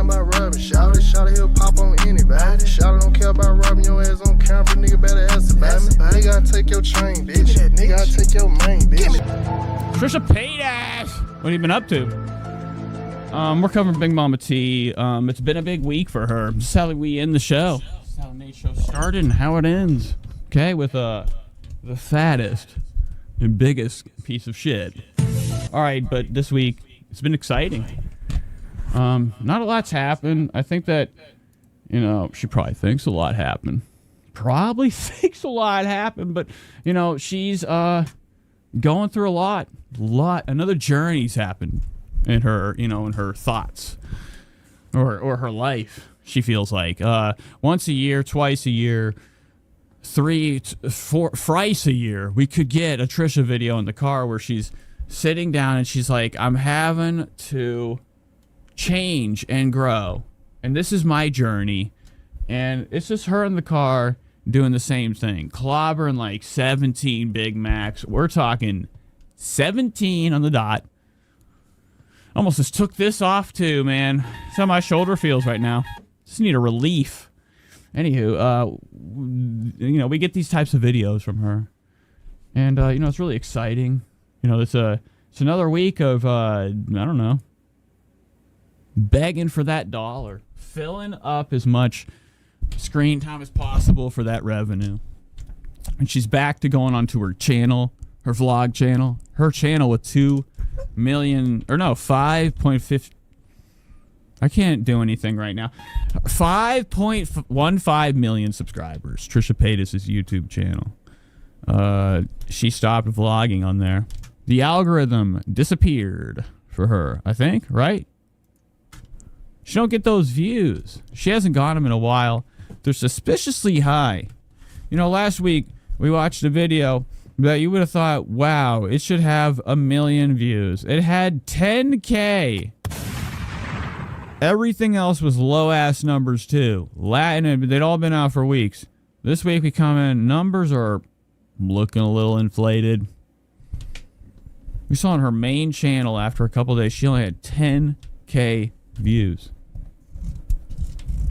time about robbing. Shout it, he'll pop on anybody. Shout it, don't care about robbing your ass on camera. Nigga better ask about me. Nigga, I take your chain, bitch. Nigga, I take your main, bitch. Trisha Paytas. What have you been up to? We're covering Big Mama T. It's been a big week for her. This is how we end the show. This is how Nate's show started and how it ends. Okay, with the fattest and biggest piece of shit. All right, but this week it's been exciting. Not a lot's happened. I think that, she probably thinks a lot happened. Probably thinks a lot happened, but she's going through a lot. Another journey's happened in her, in her thoughts or her life. She feels like once a year, twice a year, thrice a year, we could get a Trisha video in the car where she's sitting down and she's like, I'm having to change and grow, and this is my journey. And it's just her in the car doing the same thing, clobbering like 17 Big Macs. We're talking 17 on the dot. Almost just took this off too, man. That's how my shoulder feels right now. Just need a relief. Anywho, we get these types of videos from her, and it's really exciting. It's another week of I don't know, begging for that dollar, filling up as much screen time as possible for that revenue. And she's back to going onto her channel, her vlog channel, her channel with 5.5. I can't do anything right now. 5.15 million subscribers. Trisha Paytas' YouTube channel. She stopped vlogging on there. The algorithm disappeared for her, I think, right? She don't get those views. She hasn't got them in a while. They're suspiciously high. Last week we watched a video that you would have thought, wow, it should have 1 million views. It had 10K. Everything else was low-ass numbers, too. Latin, they'd all been out for weeks. This week we come in, numbers are looking a little inflated. We saw on her main channel after a couple days, she only had 10K views.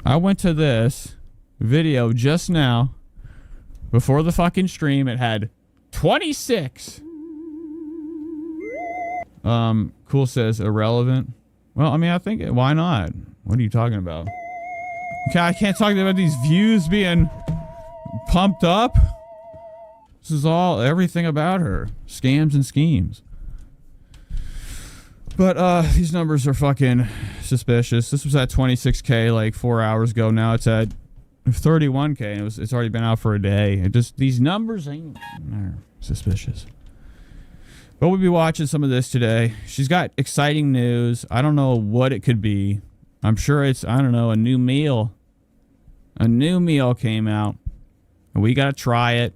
I went to this video just now, before the fucking stream. It had 26. Cool says irrelevant. Well, I think, why not? What are you talking about? Okay, I can't talk about these views being pumped up. This is everything about her. Scams and schemes. But, these numbers are fucking suspicious. This was at 26K like 4 hours ago. Now it's at 31K, and it's already been out for a day. These numbers are suspicious. But we'll be watching some of this today. She's got exciting news. I don't know what it could be. I'm sure it's, a new meal. A new meal came out. And we got to try it.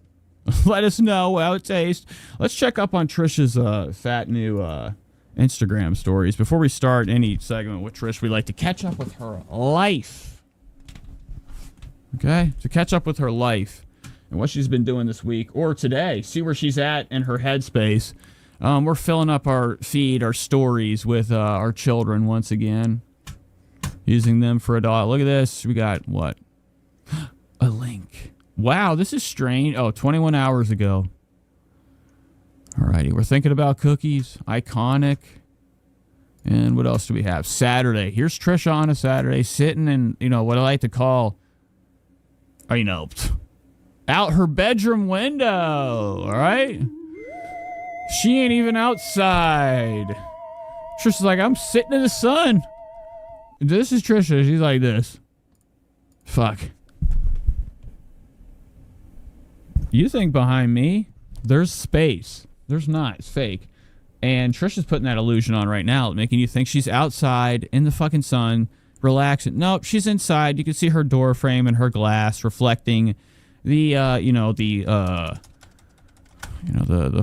Let us know how it tastes. Let's check up on Trisha's fat new Instagram stories. Before we start any segment with Trish, we like to catch up with her life. Okay? To catch up with her life and what she's been doing this week or today. See where she's at in her headspace. We're filling up our feed, our stories with our children once again. Using them for a dollar. Look at this. We got what? A link. Wow, this is strange. Oh, 21 hours ago. Alrighty, we're thinking about cookies. Iconic. And what else do we have? Saturday. Here's Trisha on a Saturday sitting in, what I like to call, out her bedroom window. Alright? She ain't even outside. Trisha's like, I'm sitting in the sun. This is Trisha. She's like this. Fuck. You think behind me, there's space. There's not. It's fake. And Trisha's putting that illusion on right now, making you think she's outside in the fucking sun, relaxing. Nope, she's inside. You can see her door frame and her glass reflecting the, the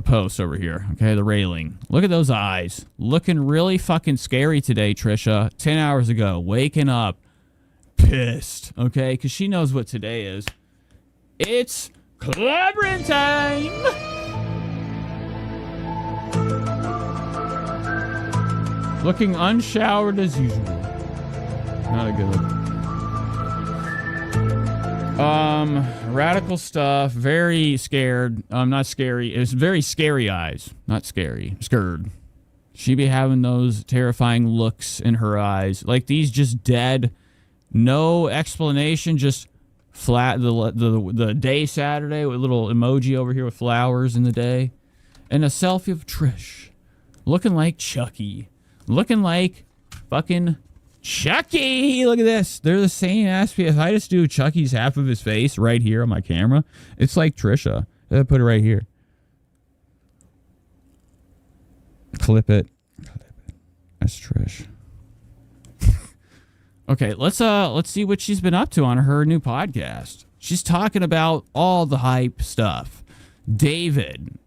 post over here. Okay, the railing. Look at those eyes. Looking really fucking scary today, Trisha. 10 hours ago, waking up pissed. Okay, because she knows what today is. It's clobbering time. Looking unshowered as usual. Not a good look. Radical stuff. Very scared. Not scary. It's very scary eyes. Not scary. Scared. She be having those terrifying looks in her eyes. Like these just dead. No explanation. Just flat. The day Saturday with a little emoji over here with flowers in the day. And a selfie of Trish. Looking like Chucky. Looking like fucking Chucky. Look at this. They're the same ass. If I just do Chucky's half of his face right here on my camera, it's like Trisha. I put it right here. Clip it. That's Trish. Okay, let's see what she's been up to on her new podcast. She's talking about all the hype stuff. David,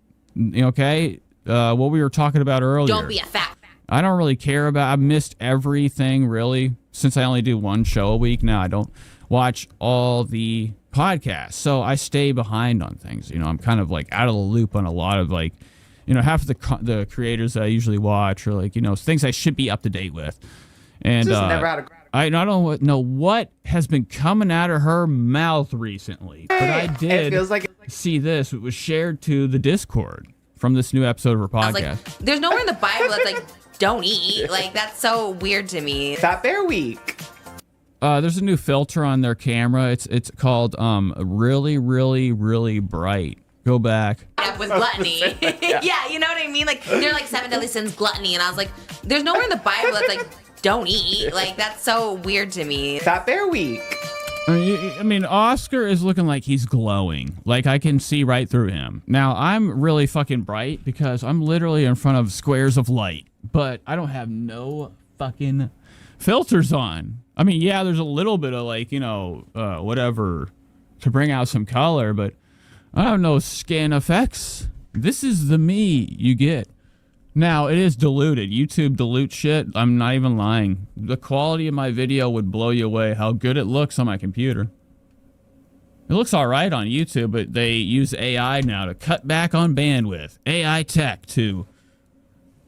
okay? What we were talking about earlier. Don't be a fat. I don't really care about. I've missed everything really since I only do one show a week now. I don't watch all the podcasts, so I stay behind on things. You know, I'm kind of like out of the loop on a lot of like, you know, half of the creators that I usually watch are like, you know, things I should be up to date with. And I don't know what has been coming out of her mouth recently, but I did see this. It was shared to the Discord from this new episode of her podcast. I was like, there's nowhere in the Bible that's like, don't eat. Like, that's so weird to me. Fat Bear Week. There's a new filter on their camera. It's called really, really, really bright. Go back. With gluttony. Yeah, you know what I mean? Like, they're like 7 deadly sins, gluttony. And I was like, there's nowhere in the Bible that's like, don't eat. Like, that's so weird to me. Fat Bear Week. I mean, Oscar is looking like he's glowing. Like, I can see right through him. Now, I'm really fucking bright because I'm literally in front of squares of light. But I don't have no fucking filters on. I mean, yeah, there's a little bit of, like, you know, whatever to bring out some color. But I don't know skin effects. This is the me you get. Now, it is diluted. YouTube dilutes shit. I'm not even lying. The quality of my video would blow you away how good it looks on my computer. It looks all right on YouTube, but they use AI now to cut back on bandwidth. AI tech to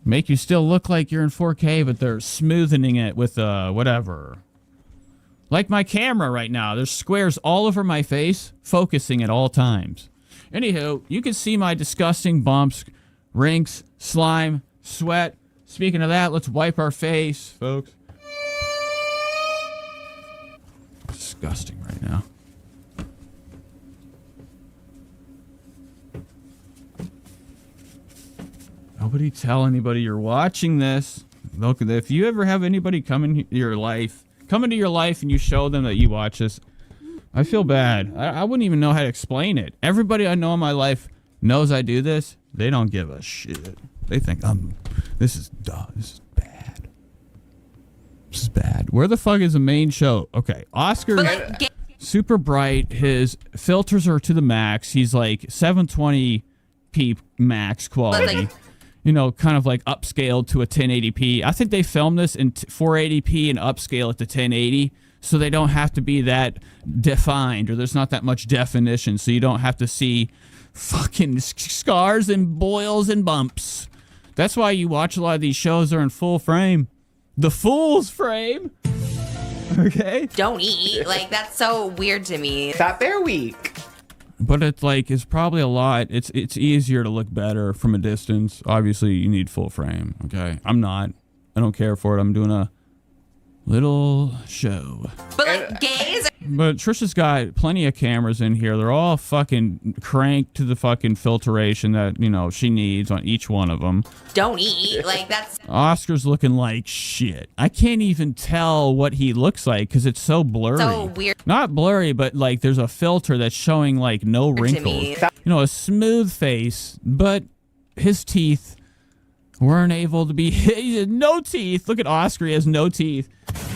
make you still look like you're in 4K, but they're smoothing it with whatever. Like my camera right now. There's squares all over my face, focusing at all times. Anywho, you can see my disgusting bumps, rinks, slime, sweat. Speaking of that, let's wipe our face, folks. Disgusting right now. Nobody tell anybody you're watching this. Look, if you ever have anybody come into your life and you show them that you watch this, I feel bad. I wouldn't even know how to explain it. Everybody I know in my life knows I do this. They don't give a shit. They think this is dumb. This is bad. This is bad. Where the fuck is the main show? Okay, Oscar, like, super bright. His filters are to the max. He's like 720p max quality. You know, kind of like upscaled to a 1080p. I think they filmed this in 480p and upscale it to 1080, so they don't have to be that defined, or there's not that much definition, so you don't have to see fucking scars and boils and bumps. That's why you watch a lot of these shows are in full frame. The fool's frame. Okay? Don't eat. Like, that's so weird to me. Fat Bear Week. But it's like, it's probably a lot. It's easier to look better from a distance. Obviously, you need full frame, okay? I'm not. I don't care for it. I'm doing a little show. But, like, gays are... But Trisha's got plenty of cameras in here. They're all fucking cranked to the fucking filtration that, you know, she needs on each one of them. Don't eat. Like, that's... Oscar's looking like shit. I can't even tell what he looks like because it's so blurry. So weird. Not blurry, but like there's a filter that's showing like no wrinkles. You know, a smooth face, but his teeth weren't able to be... He had no teeth. Look at Oscar. He has no teeth.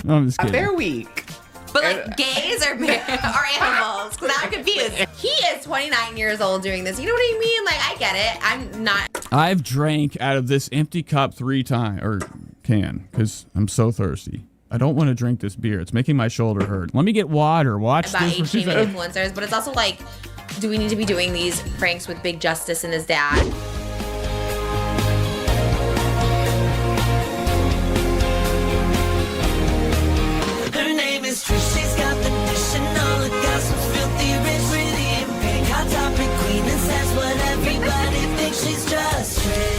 No, I'm just kidding. Bear Week. But, like, gays are animals. Because I'm confused. He is 29 years old doing this. You know what I mean? Like, I get it. I'm not... I've drank out of this empty cup 3 times, or can, because I'm so thirsty. I don't want to drink this beer. It's making my shoulder hurt. Let me get water. Watch about this. age shaming influencers, but it's also like, do we need to be doing these pranks with Big Justice and his dad? is Trish. She's got the dish and all the gossip's filthy rich, pretty and pink. Hot topic queen and says what everybody thinks. She's just Trish.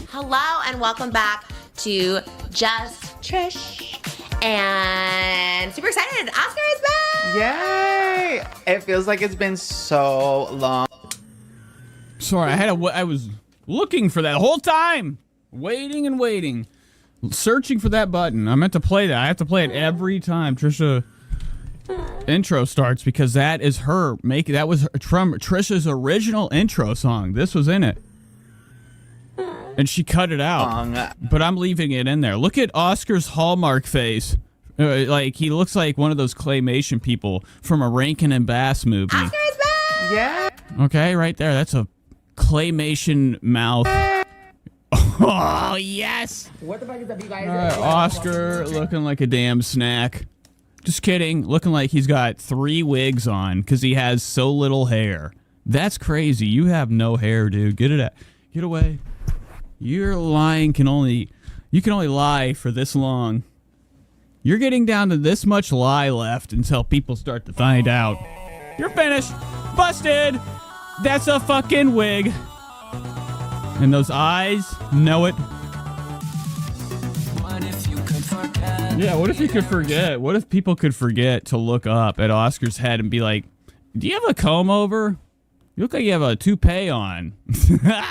Hello and welcome back to Just Trish. And super excited, Oscar is back! Yay! It feels like it's been so long. Sorry, I was looking for that whole time. Waiting and waiting. Searching for that button. I meant to play that. I have to play it every time Trisha intro starts because that is her make. That was from Trisha's original intro song. This was in it. And she cut it out. But I'm leaving it in there. Look at Oscar's Hallmark face. Like, he looks like one of those claymation people from a Rankin and Bass movie. Oscar is back! Yeah. Okay, right there. That's a claymation mouth. Oh, yes! What the fuck is that, you guys? All right, Oscar looking like a damn snack. Just kidding. Looking like he's got 3 wigs on because he has so little hair. That's crazy. You have no hair, dude. Get away. Your lying you can only lie for this long. You're getting down to this much lie left until people start to find out. You're finished. Busted. That's a fucking wig. And those eyes know it. Yeah, what if you could forget? What if people could forget to look up at Oscar's head and be like, do you have a comb over? You look like you have a toupee on.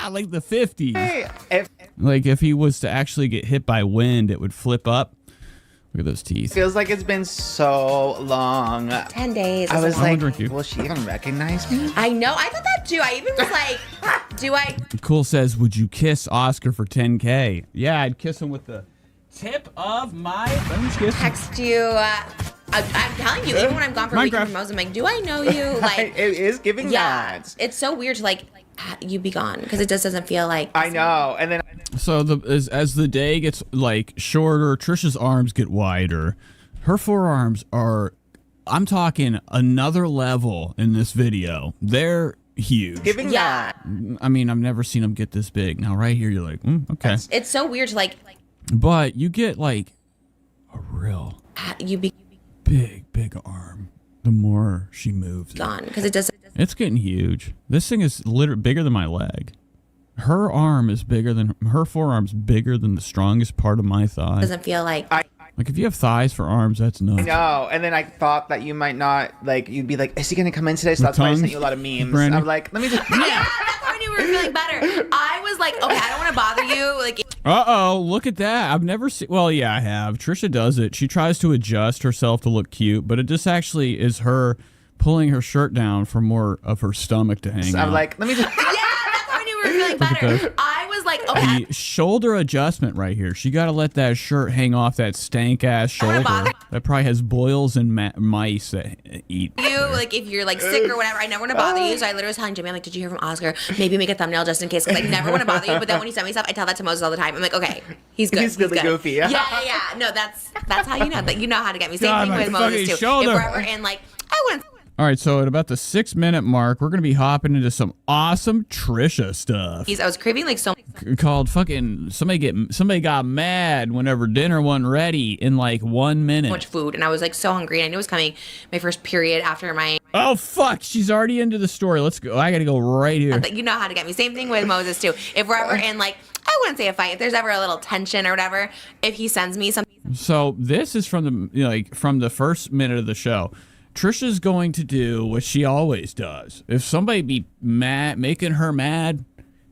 Like the 50s. Hey, Like if he was to actually get hit by wind, it would flip up. Look at those teeth. feels like it's been so long. 10 days. I was I like, wonder if you- will she even recognize me? I know. I thought that too. I even was like, do I? Cool says, would you kiss Oscar for 10K? Yeah, I'd kiss him with the tip of my kiss. Text you. I'm telling you, even when I'm gone for a week Minecraft. from Mose, I'm like, do I know you? Like, It is giving yeah, that. it's so weird to like you be gone because it just doesn't feel like. I know. And then So as the day gets like shorter, Trisha's arms get wider. Her forearms are, I'm talking another level in this video. They're huge. giving Yeah. that. I mean, I've never seen them get this big. Now right here, you're like, okay. It's so weird to like But you get like a real you be big arm the more she moves. gone because it doesn't. It's getting huge. This thing is literally bigger than my leg. Her arm is bigger than, her forearm's bigger than the strongest part of my thigh. Doesn't feel like. Like if you have thighs for arms, that's nuts. No, and then I thought that you might not, like, you'd be like, is he going to come in today? So With that's why I sent tongues? you a lot of memes. Brandy? I'm like, let me just. Yeah, that's how I knew we were feeling better. I was like, okay, I don't want to bother you. Like, Uh-oh, look at that. I've never seen, well, yeah, I have. Trisha does it. She tries to adjust herself to look cute, but it just actually is her pulling her shirt down for more of her stomach to hang out. I'm like, let me just. yeah, that's how I knew we were feeling at better. this. I was like, okay, the shoulder adjustment right here. She got to let that shirt hang off that stank-ass shoulder. bother- That probably has boils and mice that eat. you like if you're like sick or whatever, I never want to bother you. So I literally was telling Jimmy, I'm like, did you hear from Oscar? Maybe make a thumbnail just in case, because I never want to bother you. But then when he sent me stuff, I tell that to Moses all the time. I'm like, okay, he's good. He's really good. goofy, yeah. Yeah. No, that's how you know that you know how to get me. Same God, thing my with Moses fucking too. shoulder. If we're ever in like, I wouldn't. All right, so at about the 6-minute mark, we're going to be hopping into some awesome Trisha stuff. I was craving like so Called fucking somebody got mad whenever dinner wasn't ready in like 1 minute. much food, and I was like so hungry. And I knew it was coming my first period after my. Oh fuck, she's already into the story. Let's go. I got to go right here. You know how to get me. Same thing with Moses too. If we're ever in like, I wouldn't say a fight. If there's ever a little tension or whatever, if he sends me something. So this is from the from the first minute of the show. Trisha's going to do what she always does. If somebody be mad, making her mad,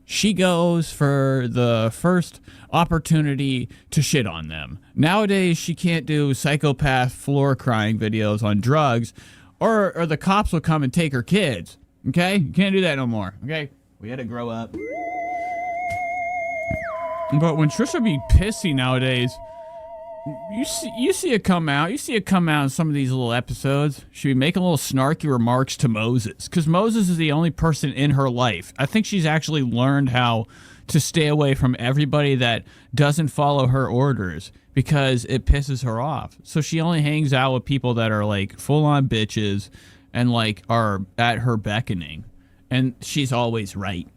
she goes for the first opportunity to shit on them. Nowadays, she can't do psychopath floor crying videos on drugs, or the cops will come and take her kids. Okay? You can't do that no more. Okay? We had to grow up. But when Trisha be pissy nowadays, you see it come out. You see it come out in some of these little episodes. She be making little snarky remarks to Moses, because Moses is the only person in her life. I think she's actually learned how to stay away from everybody that doesn't follow her orders, because it pisses her off. So she only hangs out with people that are like full-on bitches and like are at her beckoning, and she's always right,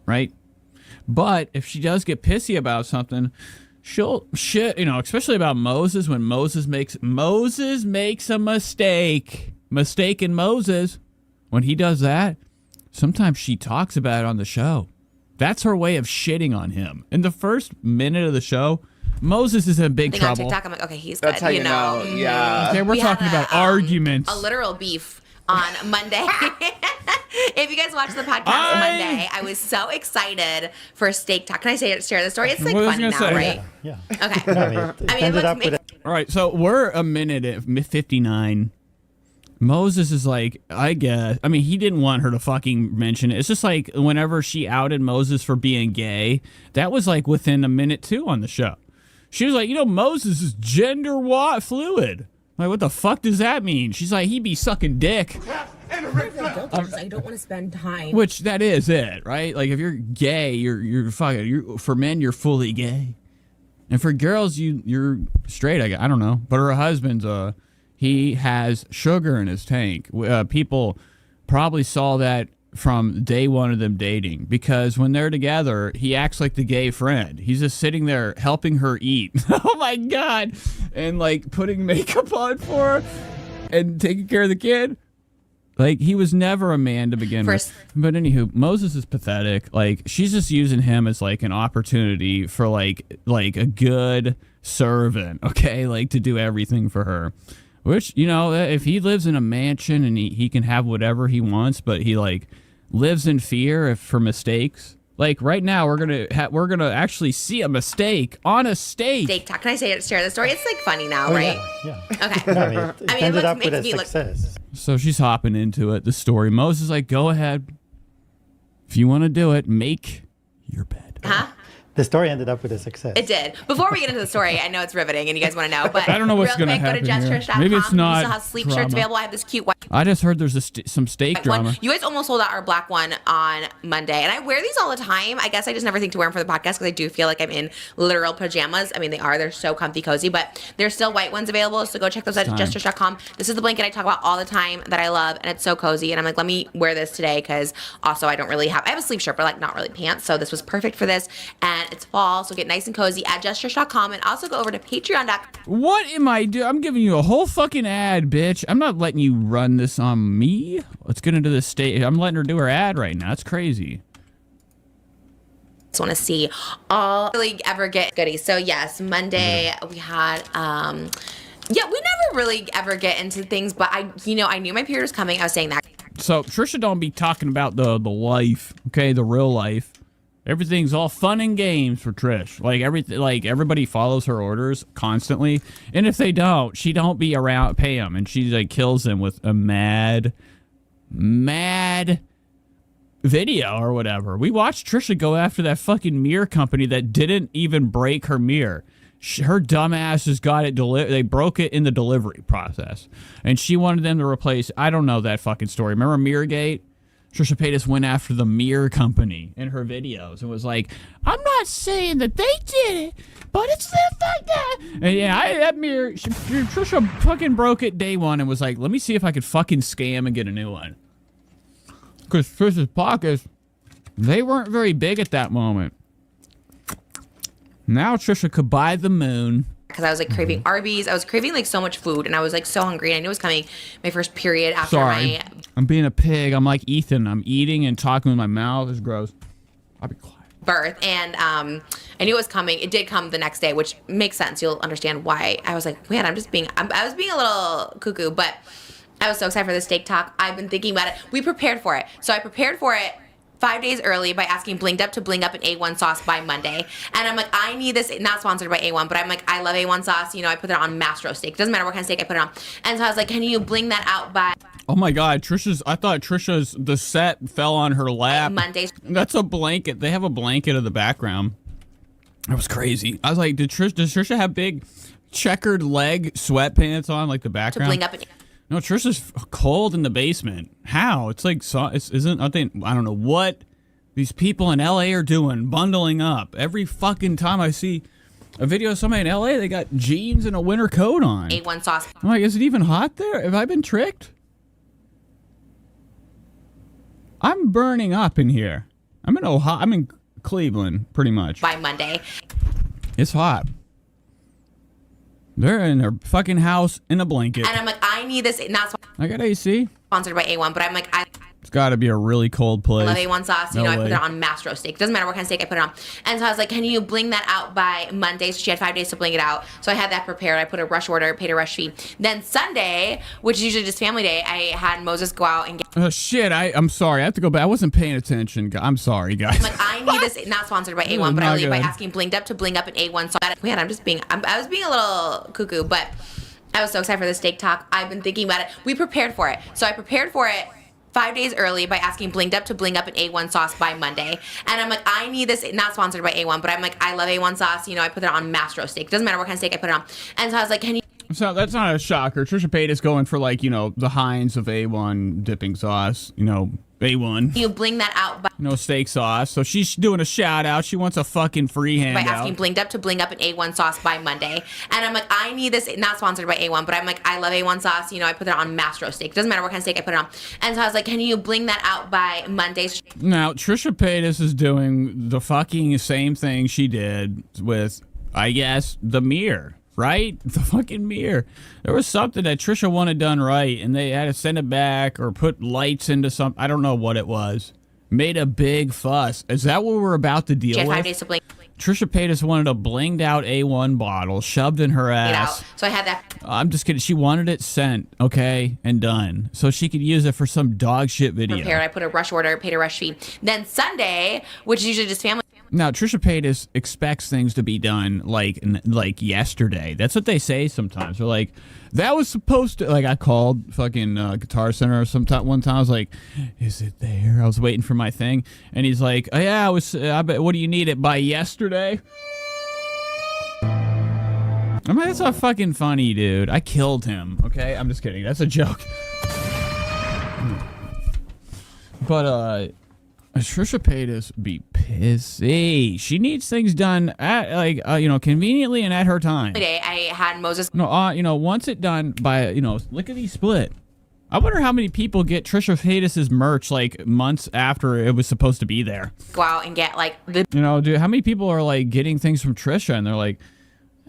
right? But if she does get pissy about something, she'll shit, you know, especially about Moses. When Moses makes a mistake in Moses, when he does that, sometimes she talks about it on the show. That's her way of shitting on him. In the first minute of the show, Moses is in big trouble. On TikTok, I'm like, okay, he's That's good. how you know. Yeah. Okay, we're talking about arguments. A literal beef on Monday. If you guys watched the podcast Monday, I was so excited for Steak Talk. Can I share the story? It's like funny now, right? Yeah. Okay. I mean, ended up with All right, so we're a minute at 59. Moses is like, I guess. I mean, he didn't want her to fucking mention it. It's just like whenever she outed Moses for being gay, that was like within a minute too on the show. She was like, you know, Moses is gender fluid. Like, what the fuck does that mean? She's like, he be sucking dick. I don't want to spend time. Which that is it, right? Like, if you're gay, you're fucking. For men, you're fully gay, and for girls, you're straight. I don't know. But her husband's he has sugar in his tank. People probably saw that from day one of them dating, because when they're together, he acts like the gay friend. He's just sitting there helping her eat. Oh my God. And like putting makeup on for her and taking care of the kid. Like, he was never a man to begin with. But anywho, Moses is pathetic. Like, she's just using him as like an opportunity for like a good servant, okay? Like, to do everything for her. Which, you know, if he lives in a mansion and he can have whatever he wants, but he like lives in fear for mistakes. Like, right now, we're gonna actually see a mistake on a stage. Steak Talk. Can I share the story? It's like funny now, right? Yeah. Okay. I mean, it ended up with a me success. So she's hopping into it. The story. Moses is like, go ahead. If you want to do it, make your bed. Huh? The story ended up with a success. It did. Before we get into the story, I know it's riveting and you guys want to know, but I don't know what's real gonna quick, go to happen here. JustChurch.com. Maybe it's not We still have sleep drama. shirts available. I have this cute white I just heard there's some steak drama. one. You guys almost sold out our black one on Monday. And I wear these all the time. I guess I just never think to wear them for the podcast because I do feel like I'm in literal pajamas. I mean, they're so comfy cozy, but there's still white ones available. So go check those out at JustChurch.com. This is the blanket I talk about all the time that I love, and it's so cozy. And I'm like, let me wear this today because also I have a sleep shirt, but like not really pants. So this was perfect for this. And it's fall, so get nice and cozy at JustChurch.com, and also go over to Patreon.com. What am I doing? I'm giving you a whole fucking ad, bitch. I'm not letting you run this on me. Let's get into this state. I'm letting her do her ad right now. That's crazy. Just want to see all really ever get goodies. So yes, Monday we had we never really ever get into things, but I knew my period was coming. I was saying that. So Trisha don't be talking about the life, okay, the real life. Everything's all fun and games for Trish. Like everybody follows her orders constantly, and if they don't, she don't be around, pay them, and she like kills them with a mad video or whatever. We watched Trisha go after that fucking mirror company that didn't even break her mirror. Her dumbass just got it they broke it in the delivery process, and she wanted them to replace. I don't know that fucking story. Remember Mirrorgate? Trisha Paytas went after the mirror company in her videos and was like, I'm not saying that they did it, but it's this like that. And yeah, that mirror, Trisha fucking broke it day one and was like, let me see if I could fucking scam and get a new one. Because Trisha's pockets, they weren't very big at that moment. Now Trisha could buy the moon. Because I was like craving Arby's. I was craving like so much food, and I was like so hungry. And I knew it was coming, my first period after Sorry. I'm being a pig. I'm like Ethan. I'm eating and talking with my mouth. It's gross. I'll be quiet. Birth, and I knew it was coming. It did come the next day, which makes sense. You'll understand why. I was like, man, I was being a little cuckoo, but I was so excited for the steak talk. I've been thinking about it. We prepared for it. So I prepared for it 5 days early by asking Blinged Up to bling up an A1 sauce by Monday. And I'm like, I need this, not sponsored by A1, but I'm like, I love A1 sauce. I put it on mastro steak. It doesn't matter what kind of steak I put it on. And so I was like, can you bling that out by Oh my God, I thought the set fell on her lap. Monday? That's a blanket. They have a blanket in the background. That was crazy. I was like, does Trisha have big checkered leg sweatpants on, like the background? To bling up an No, Trisha's cold in the basement. How? It's like, I don't know what these people in LA are doing, bundling up. Every fucking time I see a video of somebody in LA, they got jeans and a winter coat on. A1 sauce. I'm like, is it even hot there? Have I been tricked? I'm burning up in here. I'm in Cleveland, pretty much. By Monday. It's hot. They're in their fucking house in a blanket. And I'm like, I need this. Not I got AC. sponsored by A1, but I'm like, I It's got to be a really cold place. love A1 sauce. You No know, I put way. it on mastro steak. Doesn't matter what kind of steak I put it on. And so I was like, can you bling that out by Monday? So she had 5 days to bling it out. So I had that prepared. I put a rush order, paid a rush fee. Then Sunday, which is usually just family day, I had Moses go out and get. Oh, shit. I'm sorry. I have to go back. I wasn't paying attention. I'm sorry, guys. I'm like, I need this. Not sponsored by A1, but I Not leave by good. asking blinged up to bling up an A1. So man, I was being a little cuckoo, but I was so excited for the steak talk. I've been thinking about it. We prepared for it. So I prepared for it 5 days early by asking blinged up to bling up an A1 sauce by Monday. And I'm like, I need this. Not sponsored by A1, but I'm like, I love A1 sauce. You know, I put it on mastro steak. Doesn't matter what kind of steak I put it on. And so I was like, can you So that's not a shocker. Trisha Paytas going for like, the Heinz of A1 dipping sauce, A1. bling that out by Steak sauce. So she's doing a shout out. She wants a fucking free handout. asking blinged up to bling up an A1 sauce by Monday. And I'm like, I need this. Not sponsored by A1, but I'm like, I love A1 sauce. You know, I put it on mastro steak. Doesn't matter what kind of steak I put it on. And so I was like, can you bling that out by Monday? Now, Trisha Paytas is doing the fucking same thing she did with, I guess, the mirror, right? The fucking mirror. There was something that Trisha wanted done right, and they had to send it back or put lights into something. I don't know what it was. Made a big fuss. Is that what we're about to She deal had 5 with? days to bling Trisha Paytas wanted a blinged out A1 bottle shoved in her it ass. out. So I had that I'm just kidding. She wanted it sent, okay, and done, so she could use it for some dog shit video. prepared. I put a rush order, paid a rush fee. Then Sunday, which is usually just family. Now, Trisha Paytas expects things to be done like yesterday. That's what they say sometimes. They're like, that was supposed to, like, I called fucking Guitar Center one time. I was like, is it there? I was waiting for my thing. And he's like, oh, yeah, what do you need it by yesterday? I mean, that's not fucking funny, dude. I killed him, okay? I'm just kidding. That's a joke. But, Trisha Paytas be pissy. She needs things done at conveniently and at her time. Day I had Moses No, once it done by lickety split. I wonder how many people get Trisha Paytas' merch like months after it was supposed to be there. go out and get like the Dude, how many people are like getting things from Trisha and they're like,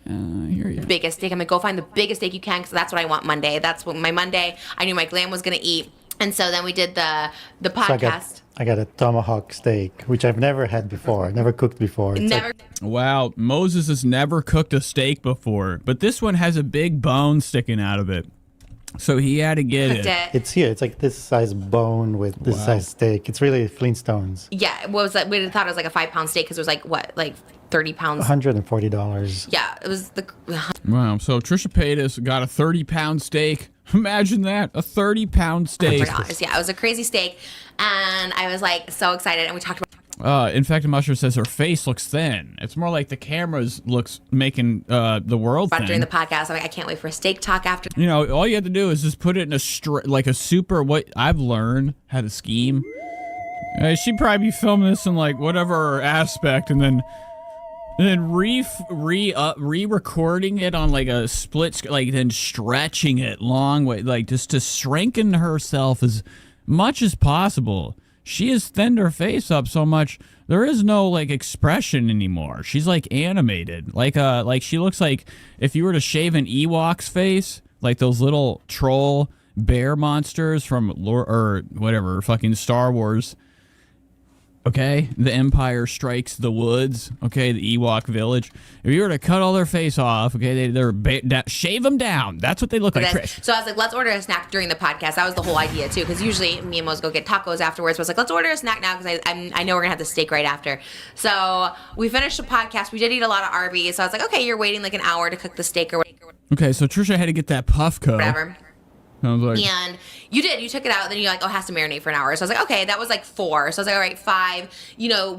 here you go. biggest steak. I'm gonna go find the biggest steak you can because that's what I want Monday. That's what my Monday. I knew my glam was gonna eat, and so then we did the So podcast. I got a tomahawk steak, which I've never had before, never cooked before. It's Never. like, Wow, Moses has never cooked a steak before, but this one has a big bone sticking out of it. So he had to get Cooked it. it. it's here. It's like this size bone with this size steak. It's really Flintstones. Yeah, what was that? We thought it was like a 5-pound steak because it was like what, like 30 pounds. $140. Yeah, it was the. Wow, so Trisha Paytas got a 30-pound steak. Imagine that, a 30-pound steak. $100. Yeah, it was a crazy steak, and I was like so excited, and we talked about. Infected Mushroom says her face looks thin. It's more like the cameras looks making the world During thin. the podcast, I'm like, I can't wait for a steak talk after. All you have to do is just put it in what I've learned how to scheme. She'd probably be filming this in like whatever aspect, and then re-recording it on like a split, like then stretching it long way, like just to strengthen herself as much as possible. She has thinned her face up so much there is no like expression anymore. She's like animated, like she looks like if you were to shave an Ewok's face, like those little troll bear monsters from fucking Star Wars. Okay, the Empire Strikes the Woods. Okay, the Ewok village. If you were to cut all their face off, okay, shave them down. That's what they look like. So I was like, let's order a snack during the podcast. That was the whole idea too, because usually me and Mose go get tacos afterwards. But I was like, let's order a snack now because I know we're gonna have the steak right after. So we finished the podcast. We did eat a lot of Arby's. So I was like, okay, you're waiting like an hour to cook the steak or Okay, so Trisha had to get that Puffco. whatever. I was like, And you took it out, then you're like, oh, it has to marinate for an hour. So I was like, okay, that was like 4. So I was like, all right, 5.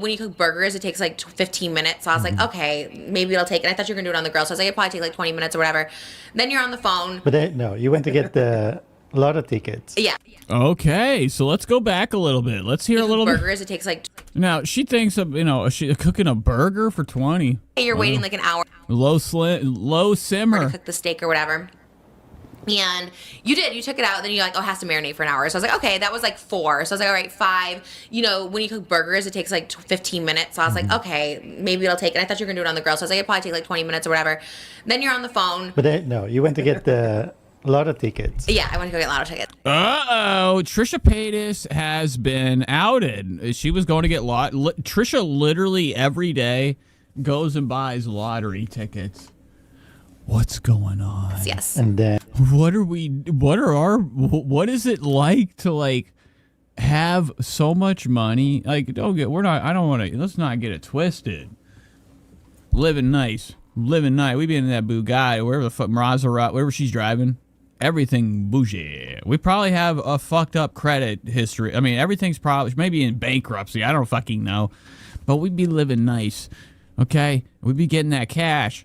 When you cook burgers, it takes like 15 minutes. So I was like, okay, maybe it'll take it. I thought you were gonna do it on the grill. So I was like, it'll probably take like 20 minutes or whatever. Then you're on the phone. But then, no, you went to get the lotto tickets. Yeah. okay, so let's go back a little bit. Let's hear a little bit. Burgers, it takes like, Now, she thinks of, she's cooking a burger for 20. you're waiting like an hour Low to simmer. cook the steak or whatever. And you took it out, and then you're like, oh, it has to marinate for an hour. So I was like, okay, that was like 4. So I was like, all right, 5. You know, when you cook burgers, it takes like 15 minutes. So I was like, okay, maybe it'll take, and I thought you were going to do it on the grill. So I was like, it'll probably take like 20 minutes or whatever. Then you're on the phone. But then, no, you went to get the lotto tickets. Yeah, I went to go get lotto tickets. Uh-oh. Trisha Paytas has been outed. She was going to get Trisha literally every day goes and buys lottery tickets. What's going on? Yes. And then What is it like to like have so much money? Like, let's not get it twisted. Living nice. We be in that Bugatti, wherever the fuck, Maserati, wherever she's driving. Everything bougie. We probably have a fucked up credit history. I mean, everything's probably maybe in bankruptcy. I don't fucking know. But we'd be living nice. Okay? We'd be getting that cash.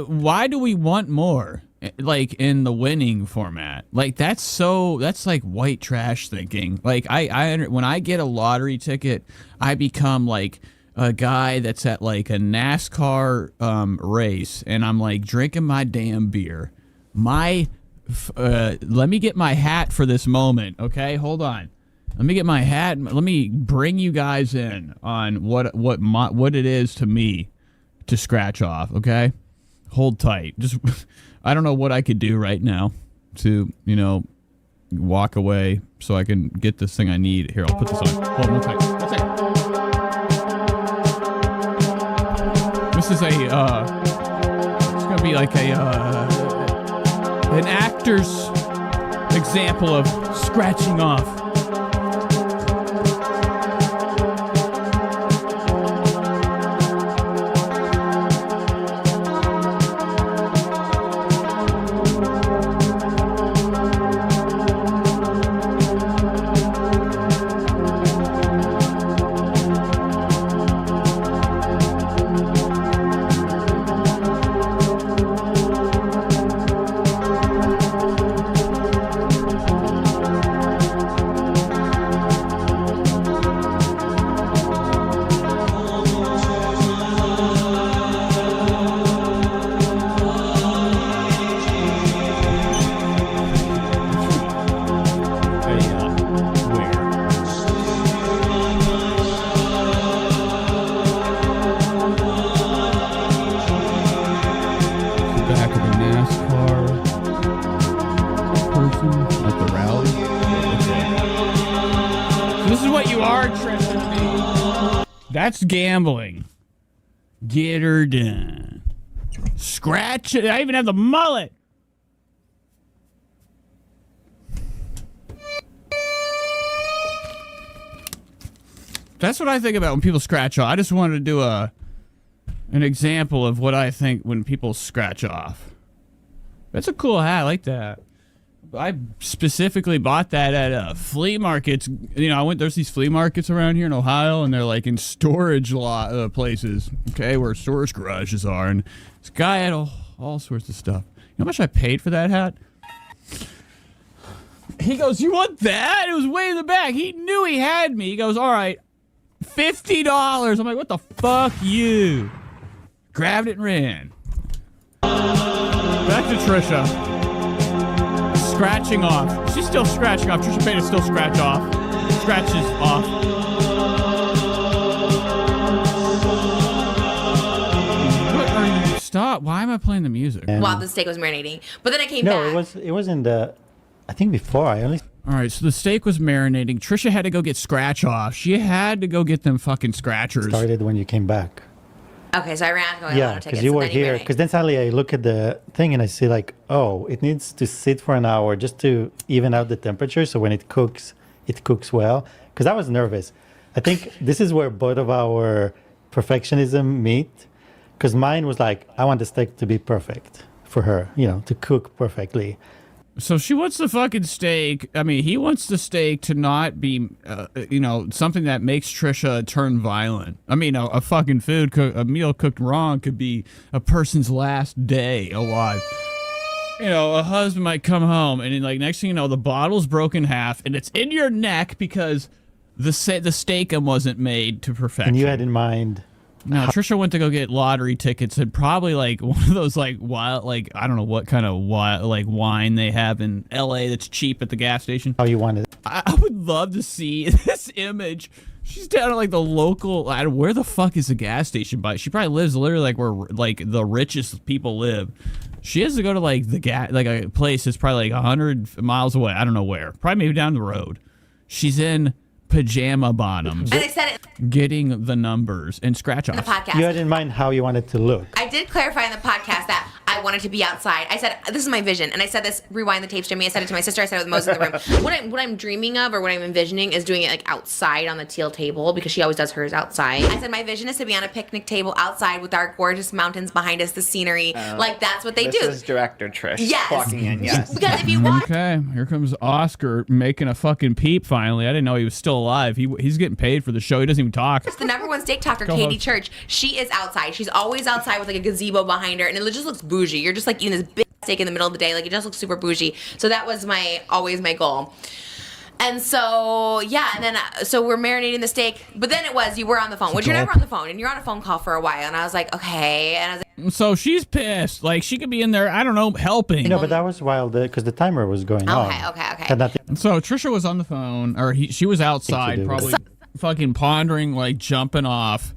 Why do we want more? Like in the winning format, like that's like white trash thinking. Like when I get a lottery ticket, I become like a guy that's at like a NASCAR race, and I'm like drinking my damn beer. Let me get my hat for this moment, okay? Hold on. Let me get my hat. Let me bring you guys in on what it is to me to scratch off, okay? Hold tight. Just, I don't know what I could do right now to, walk away so I can get this thing I need. Here, I'll put this on. Hold on, one second. This is it's going to be like an actor's example of scratching off. That's gambling. Get her done. Scratch it. I even have the mullet. That's what I think about when people scratch off. I just wanted to do an example of what I think when people scratch off. That's a cool hat. I like that. I specifically bought that at flea markets. There's these flea markets around here in Ohio, and they're like in storage places, okay, where storage garages are. And this guy had all sorts of stuff. You know how much I paid for that hat? He goes, "You want that?" It was way in the back. He knew he had me. He goes, "All right, $50. I'm like, "What the fuck, you?" Grabbed it and ran. Back to Trisha. Scratching off. She's still scratching off. Trisha Paytas still scratches off. What are you? Stop. Why am I playing the music? While the steak was marinating. But then it came back. No, it was in the, I think before. All right, so the steak was marinating. Trisha had to go get scratch off. She had to go get them fucking scratchers. Started when you came back. Okay, so I ran going yeah, because you were here. Because then suddenly I look at the thing and I see like, oh, it needs to sit for an hour just to even out the temperature. So when it cooks well. Because I was nervous. I think this is where both of our perfectionism meet. Because mine was like, I want the steak to be perfect for her, to cook perfectly. So she wants the fucking steak. I mean, he wants the steak to not be, something that makes Trisha turn violent. I mean, a fucking a meal cooked wrong could be a person's last day alive. A husband might come home and then, like, next thing you know, the bottle's broken in half and it's in your neck because the steak wasn't made to perfection. And you had in mind No, Trisha went to go get lottery tickets and probably like one of those like wild, like I don't know what kind of wild, like wine they have in LA that's cheap at the gas station. How you wanted it. I would love to see this image. She's down at like the local. Where the fuck is the gas station? But she probably lives literally like where like the richest people live. She has to go to like like a place that's probably like 100 miles away. I don't know where. Probably maybe down the road. She's in pajama bottoms. And I said it getting the numbers and scratch in the off. podcast. You had in mind how you wanted to look. I did clarify in the podcast that I wanted to be outside. I said, this is my vision. And I said this, rewind the tapes, Jimmy. I said it to my sister. I said it with Moses in the room. What I'm dreaming of or what I'm envisioning is doing it like outside on the teal table because she always does hers outside. I said, my vision is to be on a picnic table outside with our gorgeous mountains behind us, the scenery. Like, that's what they do. This is director Trish Yes. walking in, yes. Because if you watch Okay, here comes Oscar making a fucking peep finally. I didn't know he was still alive. He's getting paid for the show. He doesn't even talk. the number one steak talker, Go Katie ahead. Church, she is outside. She's always outside with like a gazebo behind her. And it just looks bougie. You're just like eating this big steak in the middle of the day. Like, it just looks super bougie. So that was always my goal. And so, yeah, and then, so we're marinating the steak. But then you were on the phone, which you're never on the phone. And you're on a phone call for a while. And I was like, okay. And I was like, So she's pissed. Like, she could be in there, I don't know, helping. No, but that was while because the timer was going on. okay. Had nothing. So Trisha was on the phone, or she was outside, do. probably fucking pondering, like jumping off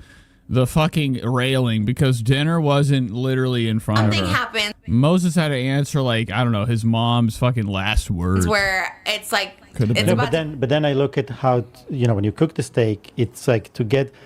the fucking railing because dinner wasn't literally in front something of her. happened Moses had to answer, like, I don't know, his mom's fucking last words. where it's like, Could have it's been. No, about but then I look at how when you cook the steak, it's like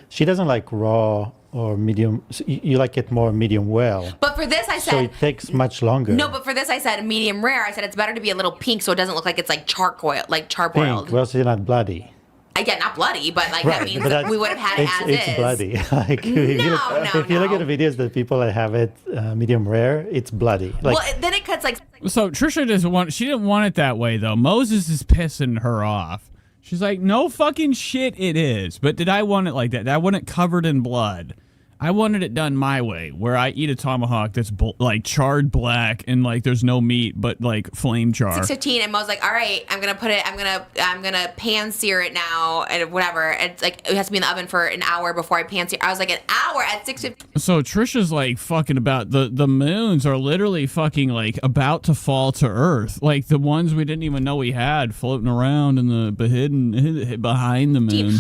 she doesn't like raw or medium. You like it more medium well. But for this, I So said, it takes much longer. no, but for this, I said medium rare. I said it's better to be a little pink so it doesn't look like it's like charcoal, like charbroiled. Pink, well, so you're not bloody. Again, not bloody, but like that means but we would have had it as it's is. bloody. Like, if you look at the videos that people that have it medium rare, it's bloody. Like, Well, then it cuts like So Trisha she didn't want it that way though. Moses is pissing her off. She's like, no fucking shit it is. But did I want it like that? I want it covered in blood. I wanted it done my way, where I eat a tomahawk that's like charred black and like there's no meat but like flame char. 6:15, and Mo's like, all right, I'm gonna pan sear it now and whatever. It's like it has to be in the oven for an hour before I pan sear. I was like, an hour at 6:15. So Trisha's like fucking about the moons are literally fucking like about to fall to earth, like the ones we didn't even know we had floating around in the hidden behind the moon.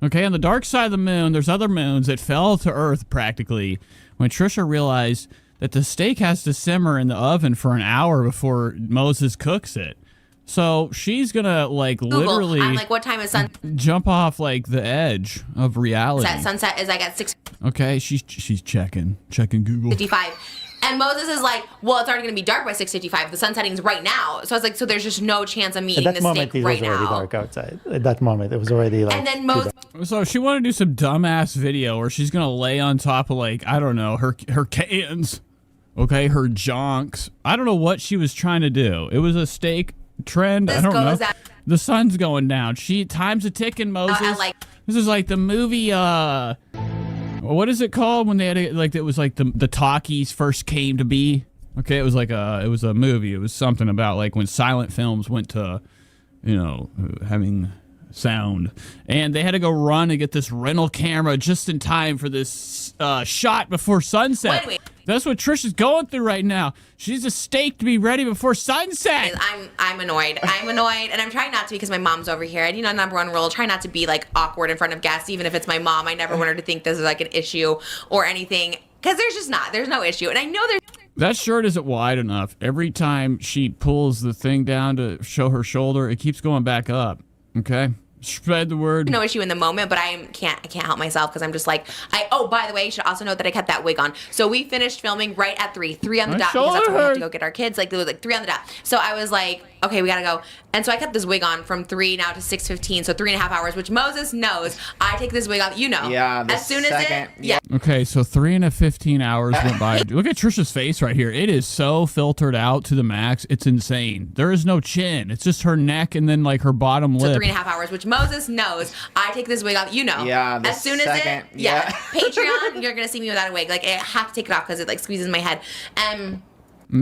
Okay, on the dark side of the moon, there's other moons that fell to earth practically when Trisha realized that the steak has to simmer in the oven for an hour before Moses cooks it. So she's gonna like literally I'm like, what time is jump off like the edge of reality. sunset is like at 6:55. Okay, she's checking Google. And Moses is like, well, it's already going to be dark by 6:55. The sun setting's right now. So I was like, so there's just no chance of me eating at the that moment, steak it right was already now. dark outside. At that moment, it was already like. And then Moses, So she wanted to do some dumbass video where she's gonna lay on top of like, I don't know, her cans, okay, her jonks. I don't know what she was trying to do. It was a steak trend. I don't know. The sun's going down. Time's a ticking, Moses. This is like the movie. What is it called when they had it was like the talkies first came to be? Okay, it was a movie. It was something about like when silent films went to, having sound, and they had to go run and get this rental camera just in time for this shot before sunset. Wait. That's what Trisha's going through right now. She's a steak to be ready before sunset. I'm annoyed. And I'm trying not to because my mom's over here. And number one rule, try not to be like awkward in front of guests, even if it's my mom. I never want her to think this is like an issue or anything, because there's no issue. And I know there's. That shirt isn't wide enough. Every time she pulls the thing down to show her shoulder, it keeps going back up. Okay? Spread the word. No issue in the moment, but I can't help myself because I'm just like, by the way, you should also note that I kept that wig on. So we finished filming right at 3 on the dot, because that's when we have to go get our kids. Like, it was like 3 on the dot. So I was like, okay, we gotta go. And so I kept this wig on from 3 now to 6:15, so 3.5 hours, which Moses knows. I take this wig off, Yeah, as soon as it, yeah. Okay, so 3 and 15 hours went by. Look at Trisha's face right here. It is so filtered out to the max. It's insane. There is no chin. It's just her neck and then like her bottom lip. So 3.5 hours, which Moses knows. I take this wig off, Yeah, as soon as it, Patreon, you're gonna see me without a wig. Like, I have to take it off because it like squeezes my head. And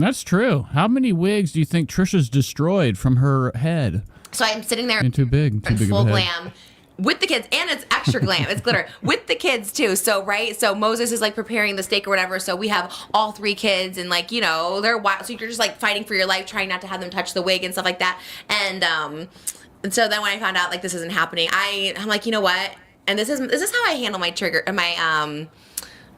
that's true. How many wigs do you think Trisha's destroyed from her head? So I'm sitting there Too big in of full a head. glam, with the kids, and it's extra glam. It's glitter with the kids too. So right, so Moses is like preparing the steak or whatever. So we have all 3 kids, and like, you know, they're wild. So you're just like fighting for your life, trying not to have them touch the wig and stuff like that. And so then when I found out like this isn't happening, I'm like, you know what? And this is how I handle my trigger, my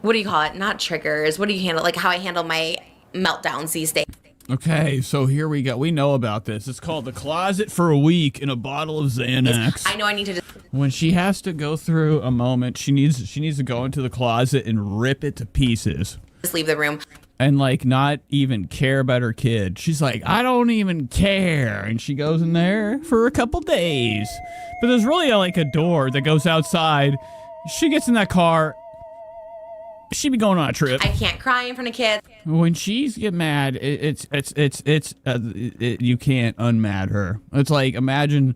what do you call it? Not triggers. What do you handle? Like how I handle my meltdowns these days. Okay, so here we go. We know about this. It's called the closet for a week in a bottle of Xanax. I know I need to just When she has to go through a moment, she needs to go into the closet and rip it to pieces. leave the room. And like not even care about her kid. She's like, I don't even care. And she goes in there for a couple days. But there's really like a door that goes outside. She gets in that car. She be going on a trip. I can't cry in front of kids. When she's get mad, you can't unmad her. It's like, imagine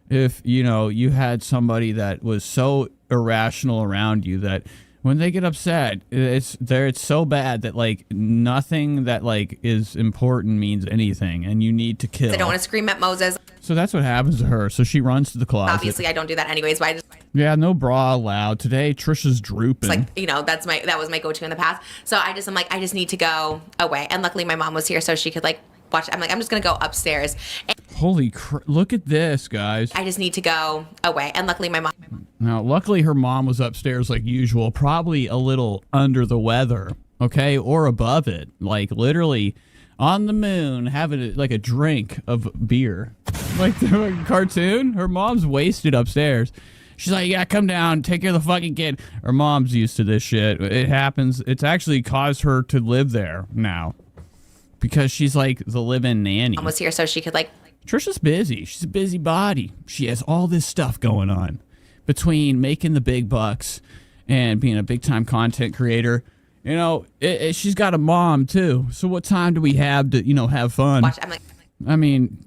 if, you know, you had somebody that was so irrational around you that when they get upset, it's so bad that like nothing that like is important means anything, and you need to kill. I don't want to scream at Moses. So that's what happens to her. So she runs to the closet. Obviously, I don't do that anyways. But I just Yeah, no bra allowed today. Trisha's drooping. it's like, you know, that was my go-to in the past. So I'm like, I just need to go away. And luckily, my mom was here, so she could like watch. I'm like, I'm just gonna go upstairs. And Holy look at this, guys. I just need to go away. And luckily, my mom. Now, luckily, her mom was upstairs like usual, probably a little under the weather, okay, or above it, like literally on the moon, having like a drink of beer, like the cartoon. Her mom's wasted upstairs. She's like, yeah, come down, take care of the fucking kid. Her mom's used to this shit. It happens. It's actually caused her to live there now because she's like the live-in nanny. Mom was here, so she could like. Trisha's busy. She's a busybody. She has all this stuff going on between making the big bucks and being a big-time content creator. You know, she's got a mom, too. So what time do we have to, you know, have fun? Watch. I'm like, I mean,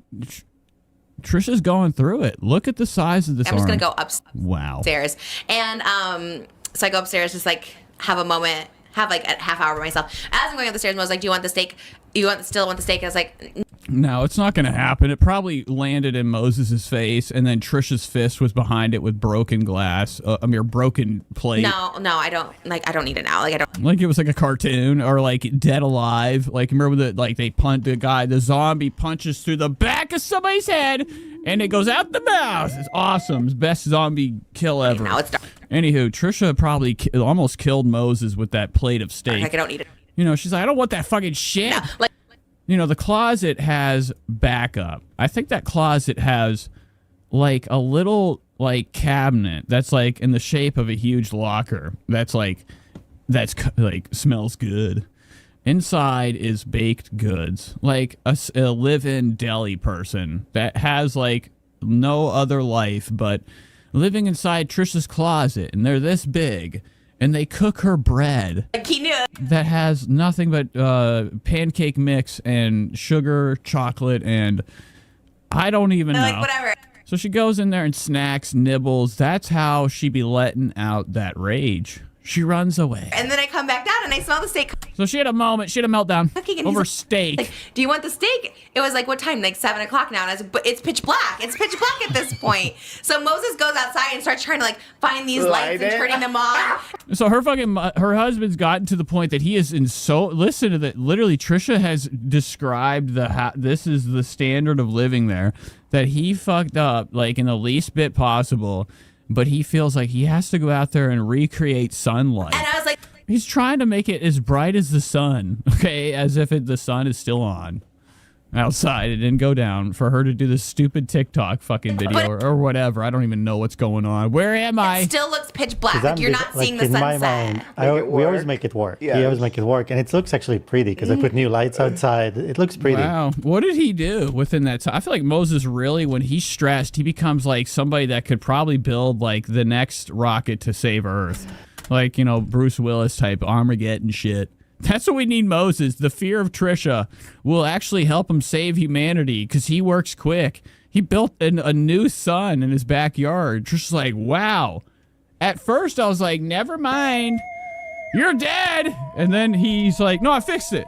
Trisha's going through it. Look at the size of this I'm just arm. gonna go Wow. upstairs. And so I go upstairs, just like have a moment, have like a half hour by myself. As I'm going up the stairs, I was like, "Do you want the steak? Still want the steak?" And I was like, No, it's not going to happen. It probably landed in Moses's face, and then Trisha's fist was behind it with broken glass. Broken plate. "No, I don't like. I don't need it now. Like I don't." Like it was like a cartoon or like Dead Alive. Like remember that? Like they punt the zombie punches through the back of somebody's head, and it goes out the mouth. It's awesome. It's best zombie kill ever. Now it's dark. Anywho, Trisha probably almost killed Moses with that plate of steak. Like I don't need it. You know, she's like, I don't want that fucking shit. No, like You know, the closet has backup. I think that closet has like a little like cabinet that's like in the shape of a huge locker. That's like smells good. Inside is baked goods, like a live-in deli person that has like no other life but living inside Trisha's closet, and they're this big. And they cook her bread he knew. that has nothing but pancake mix and sugar, chocolate, and I don't even know. Like whatever. So she goes in there and snacks, nibbles. That's how she be letting out that rage. She runs away. And then I come back down and I smell the steak So she had a moment. She had a meltdown cooking. And over he's steak. like, "Do you want the steak?" It was like, what time? Like 7 o'clock now. And I was like, but it's pitch black. It's pitch black at this point. So Moses goes outside and starts trying to like find these lights and turning them on. So her husband's gotten to the point that he is listen to that. Literally, Trisha has described this is the standard of living there, that he fucked up like in the least bit possible, but he feels like he has to go out there and recreate sunlight. And I was like, He's trying to make it as bright as the sun, okay, as if the sun is still on outside. It didn't go down for her to do this stupid TikTok fucking video or whatever. I don't even know what's going on. Where am I? it still looks pitch black. 'Cause Like I'm you're just- not seeing like, the in my sunset. mind, we always make it work. Yeah. We always make it work, and it looks actually pretty because I put new lights outside. It looks pretty. Wow. What did he do within that time? I feel like Moses really, when he's stressed, he becomes like somebody that could probably build like the next rocket to save Earth. Like, you know, Bruce Willis type Armageddon shit. That's what we need Moses. The fear of Trisha will actually help him save humanity because he works quick. He built a new sun in his backyard. Trisha's like, wow. At first, I was like, never mind. You're dead. And then he's like, no, I fixed it.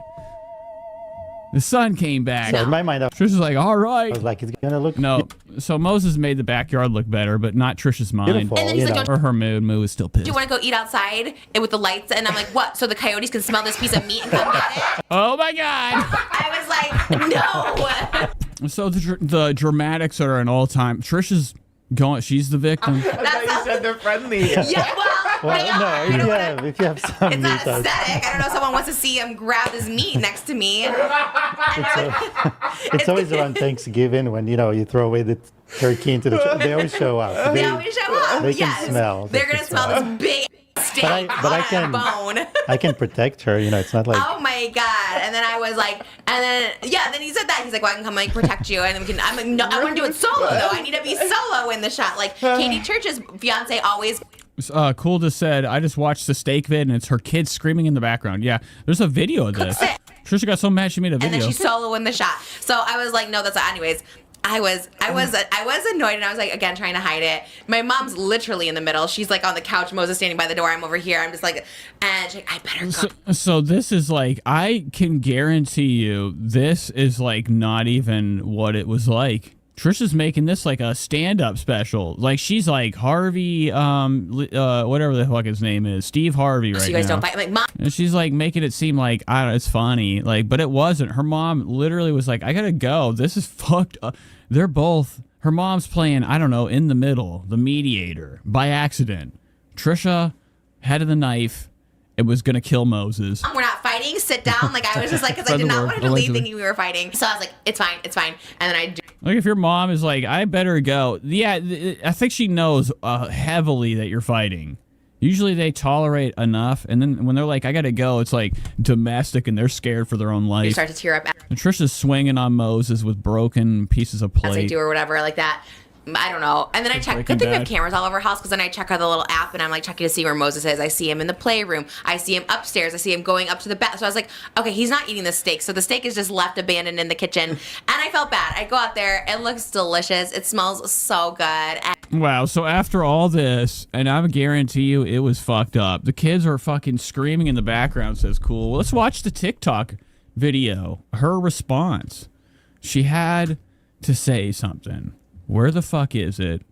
The sun came back. So in my mind, I Trisha's like, all right. was like, it's gonna look No, so Moses made the backyard look better, but not Trisha's mind. beautiful. And then he's you like, know. Or her mood. Mood is still pissed. Do you want to go eat outside and with the lights? And I'm like, what? So the coyotes can smell this piece of meat and come get it? Oh my God. I was like, no. So the dramatics are an all time. Trisha's going. She's the victim. I thought you said they're friendly. Yeah, well, they Well, are. no, You know what I- if you have some It's meat, not aesthetic. I don't know. Someone wants to see him grab his meat next to me. it's always around Thanksgiving when you throw away the turkey into the. They always show up. They always show up. They can Yes. smell. They're gonna smell this big steak But I on can- a bone. I can protect her. It's not like. Oh my God. And then I was like, then he said that. He's like, well, I can come like protect you. And I'm like, no, I want to do it solo though. I need to be solo in the shot. Like Katie Church's fiance always. Cool just said, I just watched the steak vid and it's her kids screaming in the background. Yeah, there's a video of this. it. Trisha got so mad she made a And then video. she's solo in the shot. So I was like, no, that's not. Anyways, I was annoyed and I was like, again, trying to hide it. My mom's literally in the middle. She's like on the couch. Moses standing by the door. I'm over here. I'm just like, and she's like, I better go. So this is like, I can guarantee you this is like not even what it was like. Trisha's making this like a stand-up special. Like she's like Harvey, whatever the fuck his name is, Steve Harvey right So you guys now. don't fight. I'm like, Mom. And she's like making it seem like, I don't know, it's funny. Like, but it wasn't. Her mom literally was like, I gotta go. This is fucked up. They're both, her mom's playing, I don't know, in the middle, the mediator, by accident. Trisha, head of the knife. It was gonna kill Moses. We're not fighting. Sit down. Like I was just like, because I Spread did the not word, want her to leave allegedly. thinking we were fighting. So I was like, it's fine. And then I Like if your mom is like, I better go. Yeah, I think she knows heavily that you're fighting. Usually they tolerate enough, and then when they're like, I gotta go, it's like domestic, and they're scared for their own you life. start to tear up And Trisha's swinging on Moses with broken pieces of as I plate. do or whatever like that. I don't know. And then I check. Breaking Good thing we have Bad. cameras all over our house because then I check out the little app and I'm like checking to see where Moses is. I see him in the playroom. I see him upstairs. I see him going up to the bath. So I was like, okay, he's not eating the steak. So the steak is just left abandoned in the kitchen. And I felt bad. I go out there. It looks delicious. It smells so good. And Wow, so after all this, and I guarantee you it was fucked up. The kids are fucking screaming in the background, says Cool. Well, let's watch the TikTok video. Her response. She had to say something. Where the fuck is it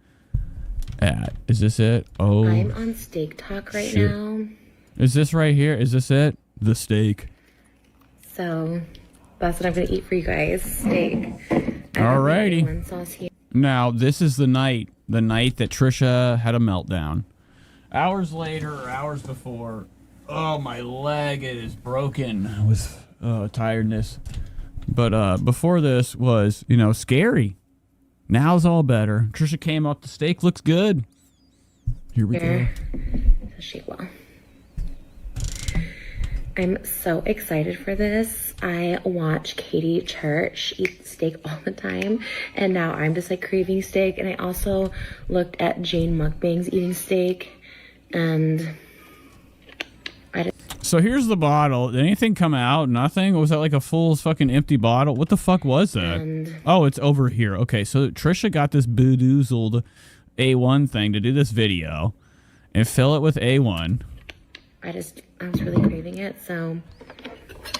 at? Is this it? Oh. I'm on Steak Talk right shit. now. Is this right here? Is this it? The steak. So that's what I'm going to eat for you guys. Steak. I have my Alrighty. A1 sauce here. Now, this is the night that Trisha had a meltdown. Hours later, or hours before, oh, my leg, it is broken with tiredness. But before this was, scary. Now's all better. Trisha came up. The steak looks good. Here we go. Here. So shake well. I'm so excited for this. I watch Katie Church eat steak all the time, and now I'm just like craving steak. And I also looked at Jane Mukbang's eating steak, and So here's the bottle. Did anything come out? Nothing? Was that like a full fucking empty bottle? What the fuck was that? And- Oh, it's over here. Okay, so Trisha got this boodoozled A1 thing to do this video and fill it with A1. I was really craving it, so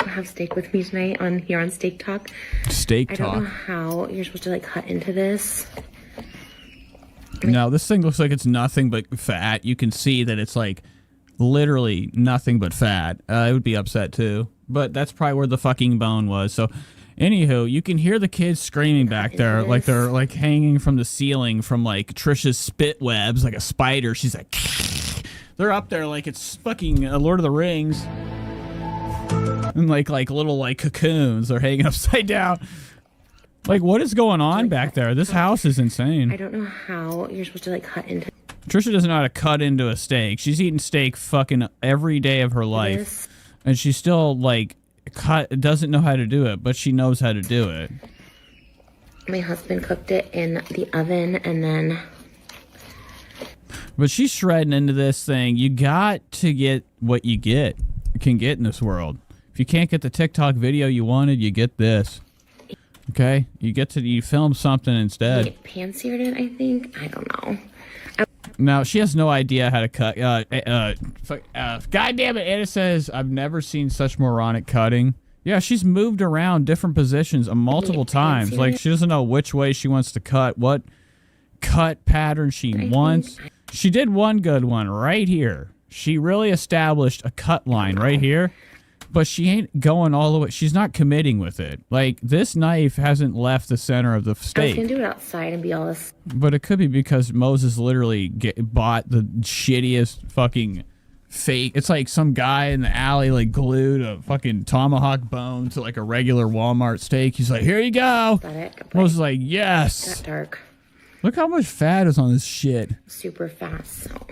I'll have steak with me tonight here on Steak Talk. Steak I don't know talk. how you're supposed to like cut into this. Now, this thing looks like it's nothing but fat. You can see that it's like literally nothing but fat. I would be upset too. But that's probably where the fucking bone was. So, anywho, you can hear the kids screaming back there like they're like hanging from the ceiling from like Trisha's spit webs like a spider. She's like, they're up there like it's fucking Lord of the Rings. And like little like cocoons are hanging upside down. Like, what is going on back there? This house is I insane. don't know how you're supposed to like cut into Trisha doesn't know how to cut into a steak. She's eating steak fucking every day of her life. this. And she still like doesn't know how to do it, but she knows how to do it. My husband cooked it in the oven, and then But she's shredding into this thing. You got to get what you can get in this world. If you can't get the TikTok video you wanted, you get this. Okay? You film something instead. like pan-seared it, I think. I don't know. Now, she has no idea how to cut. God damn it. Anna says, I've never seen such moronic cutting. Yeah, she's moved around different positions multiple times. Like, she doesn't know which way she wants to cut, what cut pattern she wants. She did one good one right here. She really established a cut line right here, but she ain't going all the way. She's not committing with it. Like, this knife hasn't left the center of the I was steak. gonna do it outside and be all this. But it could be because Moses literally bought the shittiest fucking fake. It's like some guy in the alley like glued a fucking tomahawk bone to like a regular Walmart steak. He's like, here you go. Moses is like, yes. Got dark. Look how much fat is on this shit. Super fast. So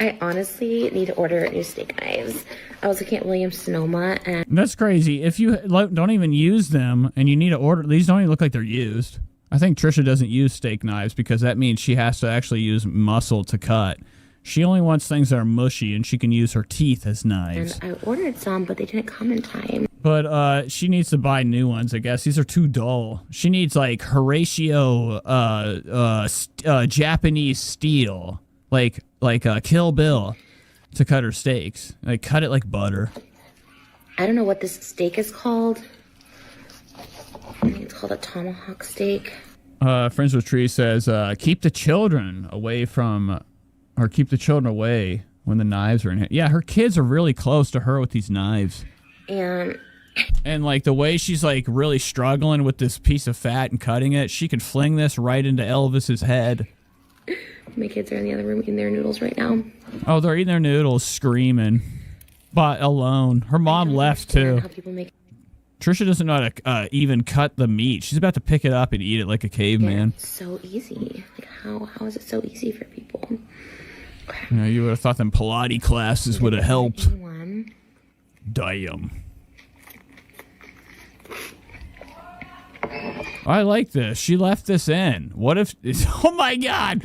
I honestly need to order new steak knives. I was looking at Williams Sonoma and That's crazy. If you don't even use them and you need to order, these don't even look like they're used. I think Trisha doesn't use steak knives because that means she has to actually use muscle to cut. She only wants things that are mushy and she can use her teeth as knives. I ordered some, but they didn't come in time. But she needs to buy new ones, I guess. These are too dull. She needs like Horatio Japanese steel, like Kill Bill, to cut her steaks. Like, cut it like butter. I don't know what this steak is called. I think it's called a tomahawk steak. Friends with Tree says, keep the children away from, or keep the children away when the knives are in here. Yeah, her kids are really close to her with these knives. And like the way she's like really struggling with this piece of fat and cutting it, she could fling this right into Elvis's head. My kids are in the other room eating their noodles right now. Oh, they're eating their noodles, screaming, but alone. Her mom left too. Trisha doesn't know how to even cut the meat. She's about to pick it up and eat it like a caveman. It's so easy. Like how is it so easy for people? Okay. You know, you would have thought them Pilates classes would have helped. Damn. I like this. She left this in. What if... Oh, my God.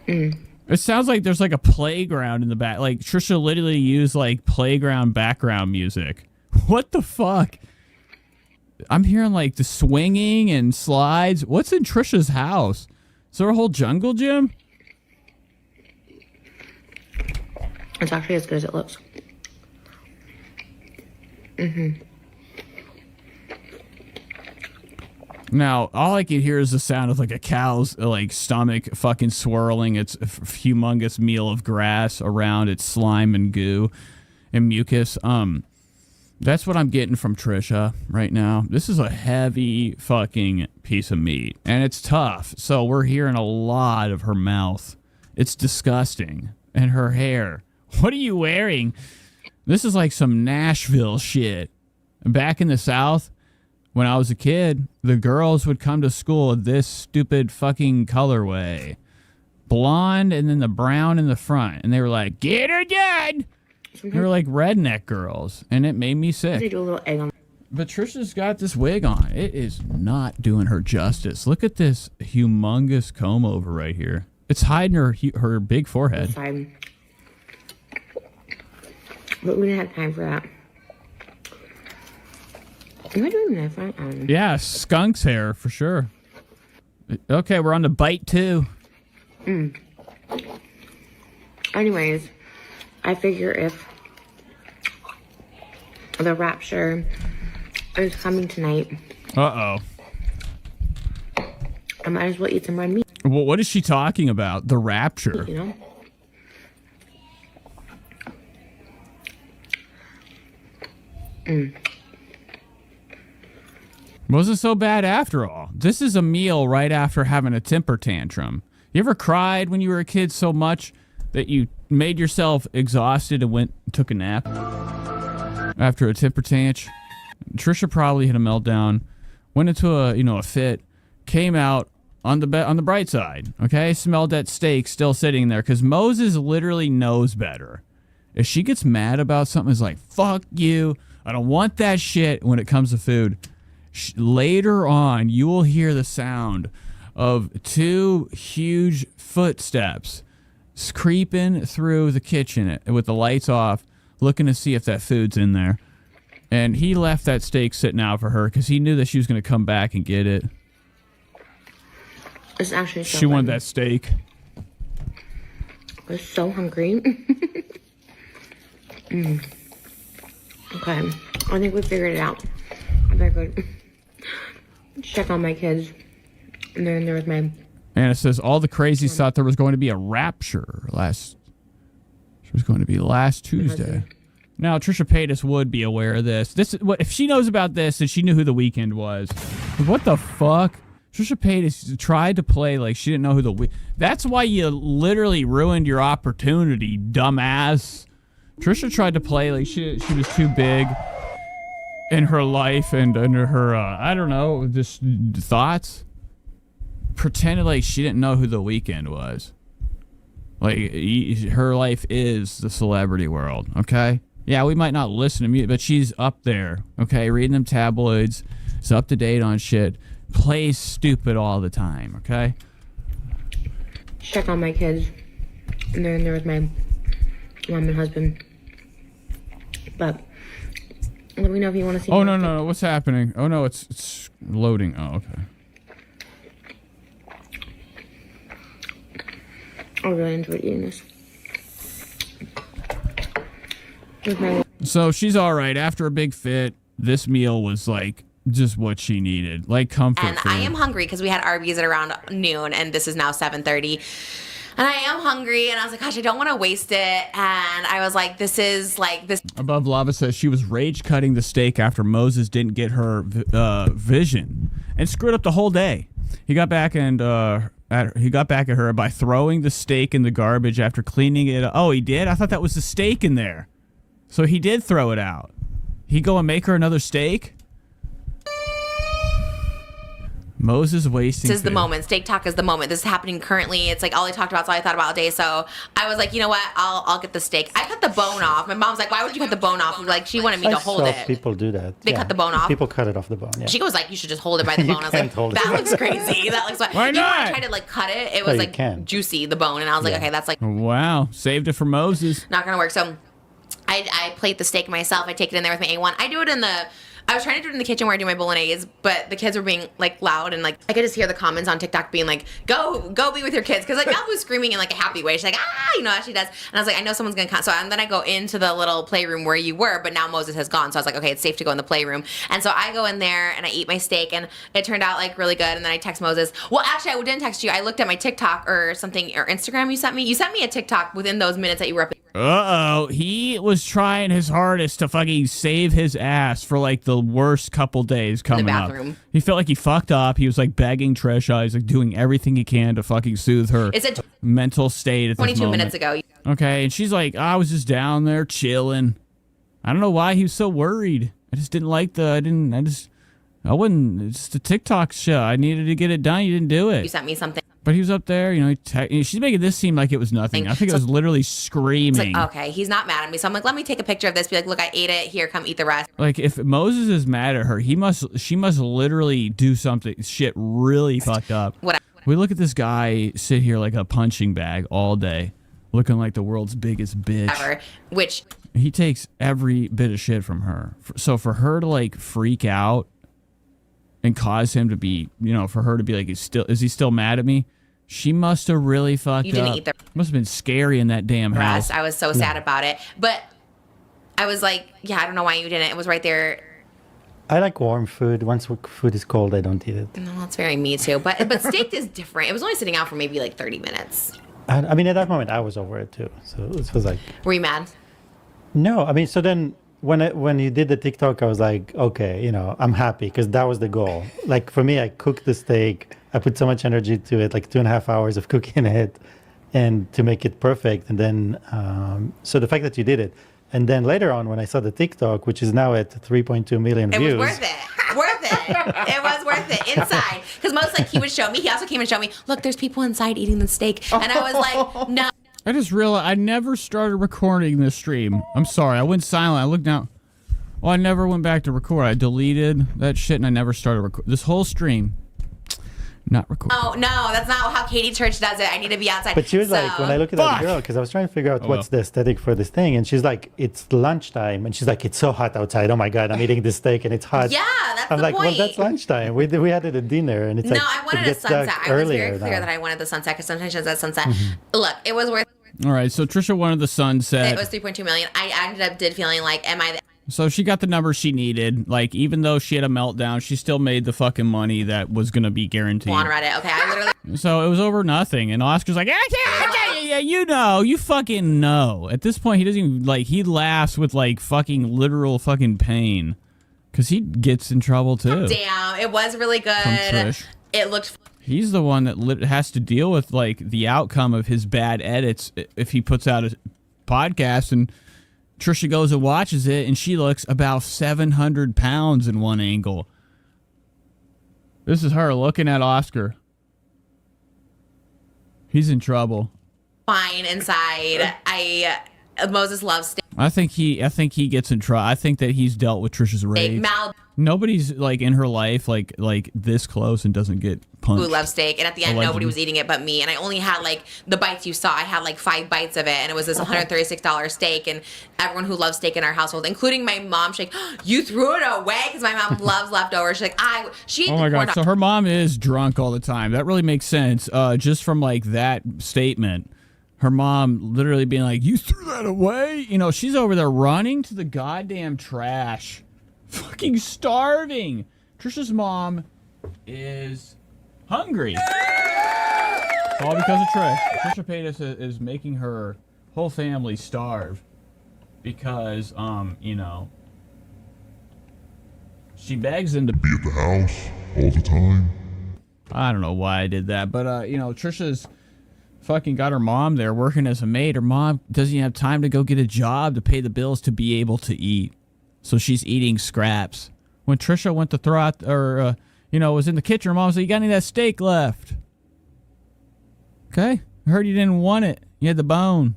It sounds like there's like a playground in the back. Like, Trisha literally used like playground background music. What the fuck? I'm hearing like the swinging and slides. What's in Trisha's house? Is there a whole jungle gym? It's actually as good as it looks. Now, all I can hear is the sound of like a cow's like stomach fucking swirling its humongous meal of grass around its slime and goo and mucus. That's what I'm getting from Trisha right now. This is a heavy fucking piece of meat, and it's tough. So we're hearing a lot of her mouth. It's disgusting. And her hair. What are you wearing? This is like some Nashville shit. Back in the South, when I was a kid, the girls would come to school with this stupid fucking colorway. Blonde and then the brown in the front. And they were like, get her done! They were like redneck girls. And it made me sick. They do a little egg on. But Trisha's got this wig on. It is not doing her justice. Look at this humongous comb over right here. It's hiding her big forehead. Fine. But we didn't have time for that. Am I doing that right? Yeah, skunk's hair for sure. Okay, we're on to bite 2. Anyways, I figure if the rapture is coming tonight, Uh-oh. I might as well eat some red meat. Well, what is she talking about? The rapture. You know? Wasn't so bad after all. This is a meal right after having a temper tantrum. You ever cried when you were a kid so much that you made yourself exhausted and took a nap after a temper tantrum? Trisha probably hit a meltdown, went into a fit, came out on the bright side. Okay, smelled that steak still sitting there because Moses literally knows better. If she gets mad about something, it's like, fuck you. I don't want that shit when it comes to food. Later on, you will hear the sound of 2 huge footsteps creeping through the kitchen with the lights off, looking to see if that food's in there. And he left that steak sitting out for her because he knew that she was going to come back and get it. It's actually so She wanted funny. that steak. I was so hungry. Okay, I think we figured it out. I better go check on my kids. And they're in there with my... And it says all the crazies thought there was going to be a rapture last Tuesday. Now, Trisha Paytas would be aware of this. What if she knows about this and she knew who The Weeknd was? What the fuck? Trisha Paytas tried to play like she didn't know who That's why you literally ruined your opportunity, dumbass. Trisha tried to play like she was too big in her life and under her, I don't know, just thoughts. Pretended like she didn't know who The Weeknd was. Like, her life is the celebrity world, okay? Yeah, we might not listen to music, but she's up there, okay? Reading them tabloids. Is up to date on shit. Plays stupid all the time, okay? Check on my kids. And they're in there with my mom and husband. But let me know if you want to see. Oh, no. What's happening? Oh, no, it's loading. Oh, okay. I really enjoyed eating this. So she's all right. After a big fit, this meal was like just what she needed, like comfort And food. I am hungry because we had Arby's at around noon, and this is now 7:30. And I am hungry, and I was like, gosh, I don't want to waste it. And I was like, this is like this. Above Lava says she was rage cutting the steak after Moses didn't get her vision and screwed up the whole day. He got back at her by throwing the steak in the garbage after cleaning it. Oh, he did? I thought that was the steak in there. So he did throw it out. He go and make her another steak? Moses wasting This is the food. moment. Steak talk is the moment. This is happening currently. It's like all I talked about. It's all I thought about all day. So I was like, you know what? I'll get the steak. I cut the bone off. My mom's like, why would you cut the bone off? Like, she wanted me to hold I it. saw people do that. They cut the bone off? People cut it off the bone, yeah. She was like, you should just hold it by the You bone. I was can't like, hold it. that looks crazy. That looks like. Why Even when I not? tried to like cut it, it No, was you like can. juicy, the bone. And I was like, Yeah. okay, that's like Wow. Saved it for Moses. not gonna work. So I plate the steak myself. I take it in there with my A1. I do it in the. I was trying to do it in the kitchen where I do my bolognese, but the kids were being like loud and like I could just hear the comments on TikTok being like, "Go be with your kids," because like Mel was screaming in like a happy way. She's like, you know, as she does. And I was like, I know someone's gonna come. So and then I go into the little playroom where you were, but now Moses has gone. So I was like, okay, it's safe to go in the playroom. And so I go in there and I eat my steak, and it turned out like really good. And then I text Moses. Well, actually, I didn't text you. I looked at my TikTok or something or Instagram you sent me. You sent me a TikTok within those minutes that you were up. Uh-oh. He was trying his hardest to fucking save his ass for like the worst couple days coming up. bathroom. He felt like he fucked up. He was like begging Trisha. He's like doing everything he can to fucking soothe her It's at mental state at this 22 moment. minutes ago. Okay, and she's like, I was just down there chilling. I don't know why he was so worried. I just didn't like it's just a TikTok show. I needed to get it done. You didn't do You it. sent me something. But he was up there, you know, she's making this seem like it was nothing. I think it was literally It's screaming. like, okay, he's not mad at me. So I'm like, let me take a picture of this. Be like, look, I ate it. Here, come eat the rest. Like, if Moses is mad at her, she must literally do something shit really fucked up. Whatever. We look at this guy sit here like a punching bag all day, looking like the world's biggest bitch. Which He takes every bit of shit from her. So for her to like freak out and cause him to be, you know, for her to be like, is he still mad at me? She must have really fucked You didn't up. eat the Must have been scary in that damn house. rest. I was so sad about it. But I was like, yeah, I don't know why you didn't. It was right there. I like warm food. Once food is cold, I don't eat it. No, that's very me too. But steak is different. It was only sitting out for maybe like 30 minutes. I mean, at that moment, I was over it too. So it was like, Were you mad? no. I mean, so then when you did the TikTok, I was like, okay, you know, I'm happy because that was the goal. Like for me, I cooked the steak. I put so much energy to it, like 2.5 hours of cooking it, and to make it perfect. And then, so the fact that you did it, and then later on when I saw the TikTok, which is now at 3.2 million It views, was worth it. Worth it. It was worth it. Inside. Because most like he would show me. He also came and showed me, look, there's people inside eating the steak. And I was like, no. I just realized I never started recording this stream. I'm sorry. I went silent. I looked down. Well, I never went back to record. I deleted that shit and I never started record. This whole stream, not recording. Oh, no, that's not how Katie Church does it. I need to be outside. But she was like, when I look at Fuck. that girl, because I was trying to figure out Oh, what's well. the aesthetic for this thing, and she's like, it's lunchtime, and she's like, it's so hot outside. Oh my god, I'm eating this steak and it's hot. Yeah, that's I'm the like, point. well, that's lunchtime. We had it at dinner, and it's No, like I wanted it a gets dark sunset. I was very earlier clear now. that I wanted the sunset because sometimes she does that sunset. Look, it was worth All right, so Trisha wanted the sunset. It was 3.2 million. I did feeling like, am I? So she got the number she needed. Like, even though she had a meltdown, she still made the fucking money that was going to be guaranteed. On Reddit. Okay, I literally. So it was over nothing. And Oscar's like, yeah, you know, you fucking know. At this point, he doesn't even, like, he laughs with, like, fucking literal fucking pain. Because he gets in trouble, too. Damn, it was really good. From Trish. It looked. He's the one that has to deal with, like, the outcome of his bad edits if he puts out a podcast and Trisha goes and watches it, and she looks about 700 pounds in one angle. This is her looking at Oscar. He's in trouble. Fine inside. Moses loves steak. I think he gets in trouble. I think that he's dealt with Trisha's rage. Nobody's like in her life like this close and doesn't get punched. Who loves steak, and at the end nobody was eating it but me, and I only had like the bites you saw. I had like 5 bites of it, and it was this $136 steak, and everyone who loves steak in our household, including my mom, she's like, you threw it away, because my mom loves leftovers. She's like, she ate oh my god, so her mom is drunk all the time. That really makes sense, just from like that statement. Her mom literally being like, you threw that away? You know, she's over there running to the goddamn trash. Fucking starving. Trisha's mom is hungry. It's all because of Trish. Trisha Paytas is making her whole family starve because, you know, she begs them to be at the house all the time. I don't know why I did that, but, you know, Trisha's fucking got her mom there working as a maid. Her mom doesn't even have time to go get a job to pay the bills to be able to eat. So she's eating scraps. When Trisha went to throw out, or, you know, was in the kitchen, her mom said, you got any of that steak left? Okay. I heard you didn't want it. You had the bone.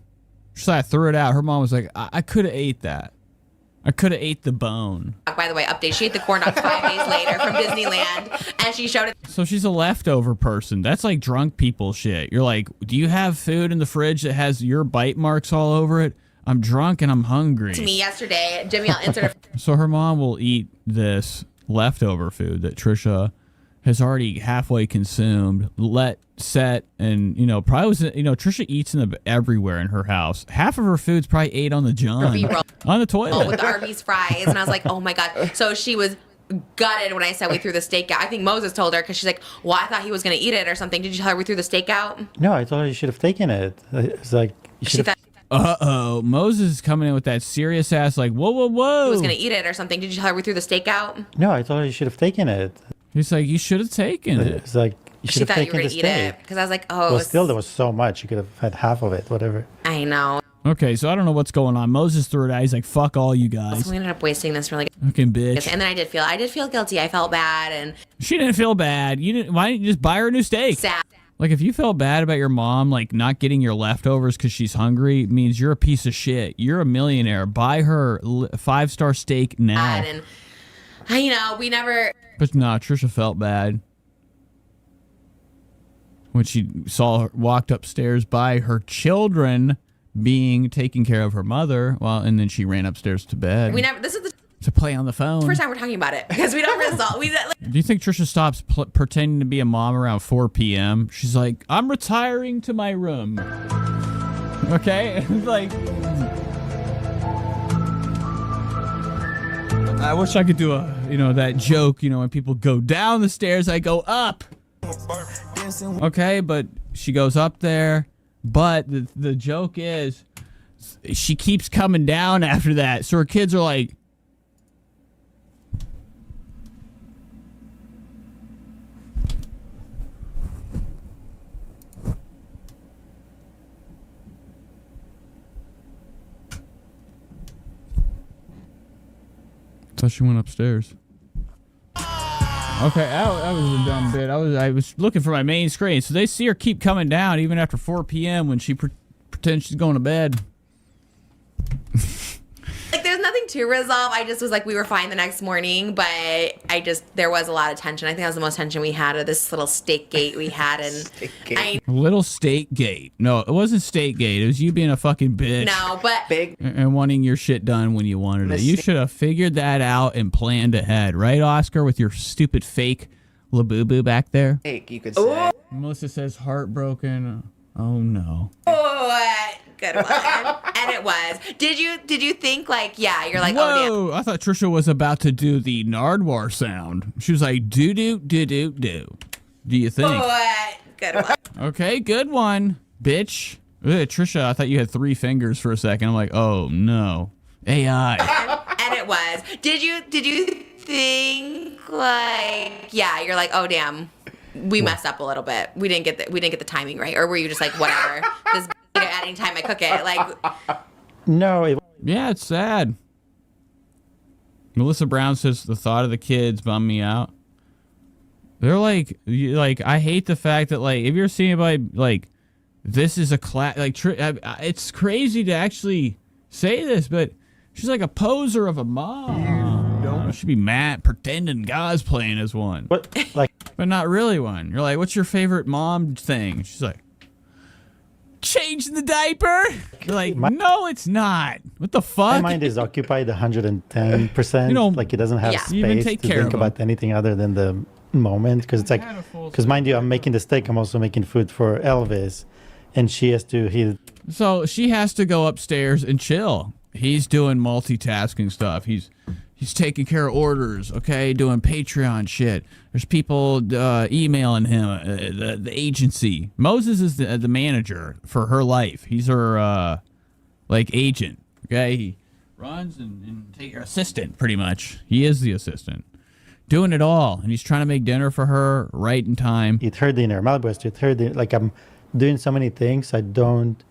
She said, I threw it out. Her mom was like, I could have ate that. I could have ate the bone. By the way, update. She ate the corn dog 5 days later from Disneyland, and she showed it. So she's a leftover person. That's like drunk people shit. You're like, do you have food in the fridge that has your bite marks all over it? I'm drunk and I'm hungry. To me yesterday, Jimmy, I'll insert a. So her mom will eat this leftover food that Trisha has already halfway consumed, set, and, you know, probably was, you know, Trisha eats everywhere in her house. Half of her food's probably ate on the john, on the toilet. With the Arby's fries, and I was like, oh my god. So she was gutted when I said we threw the steak out. I think Moses told her, because she's like, well, I thought he was going to eat it or something. Did you tell her we threw the steak out? No, I told her you should have taken it. It's like, you should have. Uh-oh. Moses is coming in with that serious ass, like, whoa, whoa, whoa. He was going to eat it or something. Did you tell her we threw the steak out? No, I told her you should have taken it. He's like, you should have taken it. It's like, you should have taken the steak. It because I was like, oh. Well, still, there was so much. You could have had half of it, whatever. I know. Okay, so I don't know what's going on. Moses threw it out. He's like, fuck all you guys. So we ended up wasting this really good. Fucking bitch. And then I did feel guilty. I felt bad, and she didn't feel bad. Why didn't you just buy her a new steak? Sad. Like, if you felt bad about your mom, like, not getting your leftovers because she's hungry, it means you're a piece of shit. You're a millionaire. Buy her 5-star steak now. And, you know, we never. But no, Trisha felt bad when she walked upstairs by her children being taken care of her mother. Well, and then she ran upstairs to bed. This is the to play on the phone. first time we're talking about it because we don't resolve. Do you think Trisha stops pretending to be a mom around 4 p.m.? She's like, I'm retiring to my room. Okay? Like, I wish I could do that joke, when people go down the stairs, I go up. Okay, but she goes up there. But the joke is she keeps coming down after that. So her kids are like, thought she went upstairs. Okay, that was a dumb bit. I was looking for my main screen. So they see her keep coming down even after 4 p.m. when she pretends she's going to bed. Like, there's nothing to resolve. I just was like, we were fine the next morning, but there was a lot of tension. I think that was the most tension we had of this little steak gate we had. And little steak gate. No, it wasn't steak gate. It was you being a fucking bitch. No, but big and wanting your shit done when you wanted it. You should have figured that out and planned ahead, right, Oscar? With your stupid fake Labubu back there. Fake, you could say. Melissa says heartbroken. Oh no. oh, Good one. And it was. Did you think like, yeah, you're like, oh, Whoa! I thought Trisha was about to do the Nardwar sound. She was like, do. Do you think? damn. What? Good one. Okay, good one, bitch. Ugh, Trisha, I thought you had 3 fingers for a second. I'm like, oh no, AI. And it was. Did you think like, yeah, you're like, oh damn, we messed up a little bit. We didn't get the timing right, or were you just like, whatever, this anytime I cook it, like. No, Yeah, it's sad. Melissa Brown says the thought of the kids bummed me out. They're like I hate the fact that like if you're seeing anybody like this is a class like it's crazy to actually say this, but she's like a poser of a mom. She'd be mad pretending God's playing as one, but like, but not really one. You're like, what's your favorite mom thing? She's like, changing the diaper. You're like, no, it's not. What the fuck? my mind is occupied 110%. You know, like it doesn't have Yeah. You even space take to care think of about anything other than the moment. Because it's like, Had a full because mind you, I'm making the steak. I'm also making food for Elvis, and she has to. So she has to go upstairs and chill. He's doing multitasking stuff. He's taking care of orders, okay, doing Patreon shit. There's people emailing him, the agency. Moses is the manager for her life. He's her like agent, okay. He runs and take her assistant, pretty much. He is the assistant, doing it all, and he's trying to make dinner for her right in time. Eat her dinner. Malibu has to eat her dinner. Like I'm doing so many things. I don't.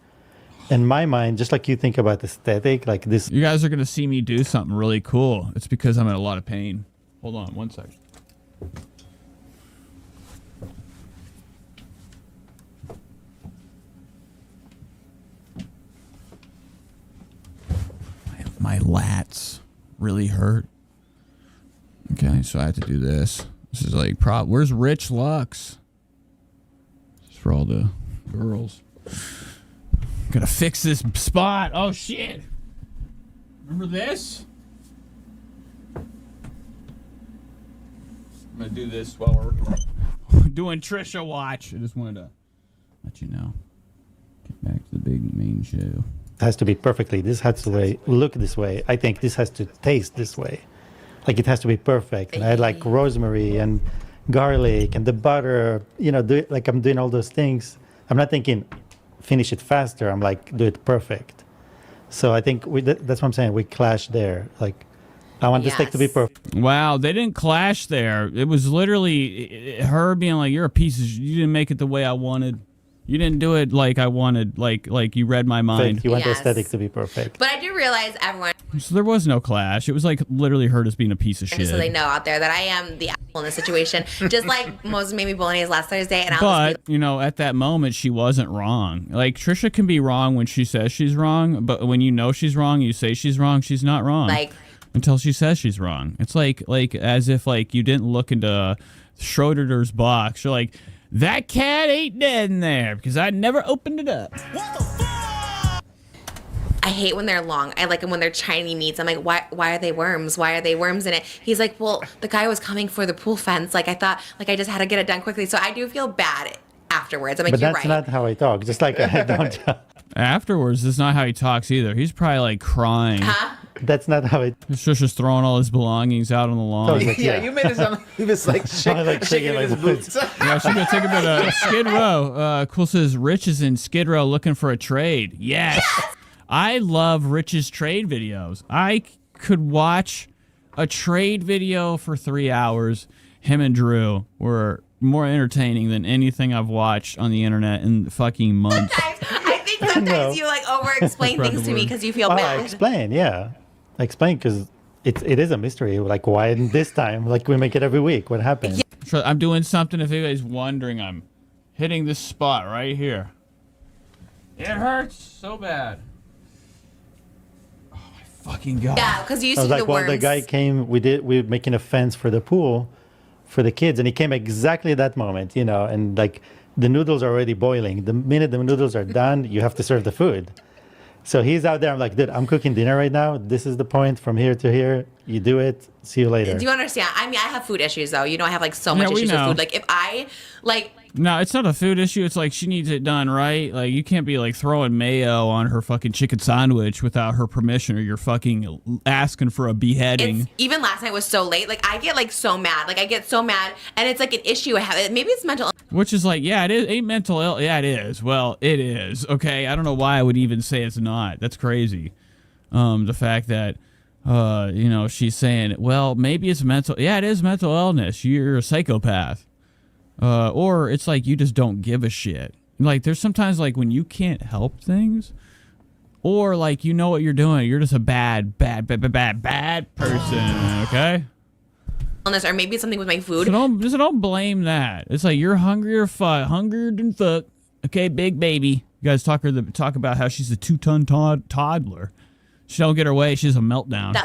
In my mind, just like you think about aesthetic, like this. You guys are gonna see me do something really cool. It's because I'm in a lot of pain. Hold on, one second. My lats really hurt. Okay, so I have to do this. This is like where's Rich Lux? This is for all the girls. Gotta fix this spot. Oh shit! Remember this? I'm gonna do this while we're doing Trisha Watch. I just wanted to let you know. Get back to the big main show. Has to be perfectly. This has to look this way. I think this has to taste this way. Like it has to be perfect. And I like rosemary and garlic and the butter. You know, like I'm doing all those things. I'm not thinking finish it faster. I'm like, do it perfect. So I think that's what I'm saying. We clash there. Like, I want the steak to be perfect. Wow, they didn't clash there. It was literally her being like, "You're a piece of. You didn't make it the way I wanted. You didn't do it like I wanted. Like you read my mind." You want the Yes. aesthetic to be perfect. But I do realize everyone, So there was no clash. It was like literally her just being a piece of shit. just so they know out there, that I am the asshole in this situation. Just like Moses made me bolognese last Thursday, and I'll just But, you know, at that moment, she wasn't wrong. Like, Trisha can be wrong when she says she's wrong, but when you know she's wrong, you say she's wrong, she's not wrong. be like, Until she says she's wrong. It's like as if, like, you didn't look into Schrodinger's box. You're like, that cat ain't dead in there because I never opened it up. I hate when they're long. I like them when they're tiny meats. I'm like, why are they worms? Why are they worms in it? He's like, well, the guy was coming for the pool fence. Like, I thought, like, I just had to get it done quickly. So I do feel bad afterwards. I'm like, But you're that's right. not how I talk. Just like I don't. Afterwards, that's not how he talks either. He's probably, like, crying. Huh? That's not how it. Trisha's throwing all his belongings out on the lawn. Like, Yeah, you made it sound like he was like, like shaking shaking his like boots. Yeah, she's gonna take a bit of Skid Row. Cool says Rich is in Skid Row looking for a trade. Yes. I love Rich's trade videos. I could watch a trade video for 3 hours. Him and Drew were more entertaining than anything I've watched on the internet in fucking months. I think sometimes No. you like over-explain things to me because you feel I bad. explain. Yeah, I explain because it is a mystery. Like why this time? Like we make it every week. What happened? So I'm doing something. If anybody's wondering, I'm hitting this spot right here. It hurts so bad. Oh my fucking god. Yeah, because you used I to was do like, the well, worms. the guy came. We were making a fence for the pool, for the kids, and he came exactly at that moment, you know. And like the noodles are already boiling. The minute the noodles are done, you have to serve the food. So he's out there. I'm like, dude, I'm cooking dinner right now. This is the point from here to here. You do it. See you later. Do you understand? I mean, I have food issues though. You know, I have like so much Yeah, we issues with know. food. Like if I like No, it's not a food issue. It's like she needs it done right. Like you can't be like throwing mayo on her fucking chicken sandwich without her permission, or you're fucking asking for a beheading. Even last night was so late. Like I get like so mad. Like I get so mad, and it's like an issue I have. Maybe it's mental. Which is like, yeah, it is. Ain't mental ill. Yeah, it is. Well, it is. Okay, I don't know why I would even say it's not. That's crazy. The fact that, you know, she's saying, well, maybe it's mental. Yeah, it is mental illness. You're a psychopath. Or it's like you just don't give a shit. Like there's sometimes like when you can't help things, or like you know what you're doing, you're just a bad person. Okay. Illness, or maybe it's something with my food. So don't blame that. It's like you're hungrier than fuck. Okay, big baby. You guys talk about how she's a 2-ton toddler. She don't get her way. She's a meltdown.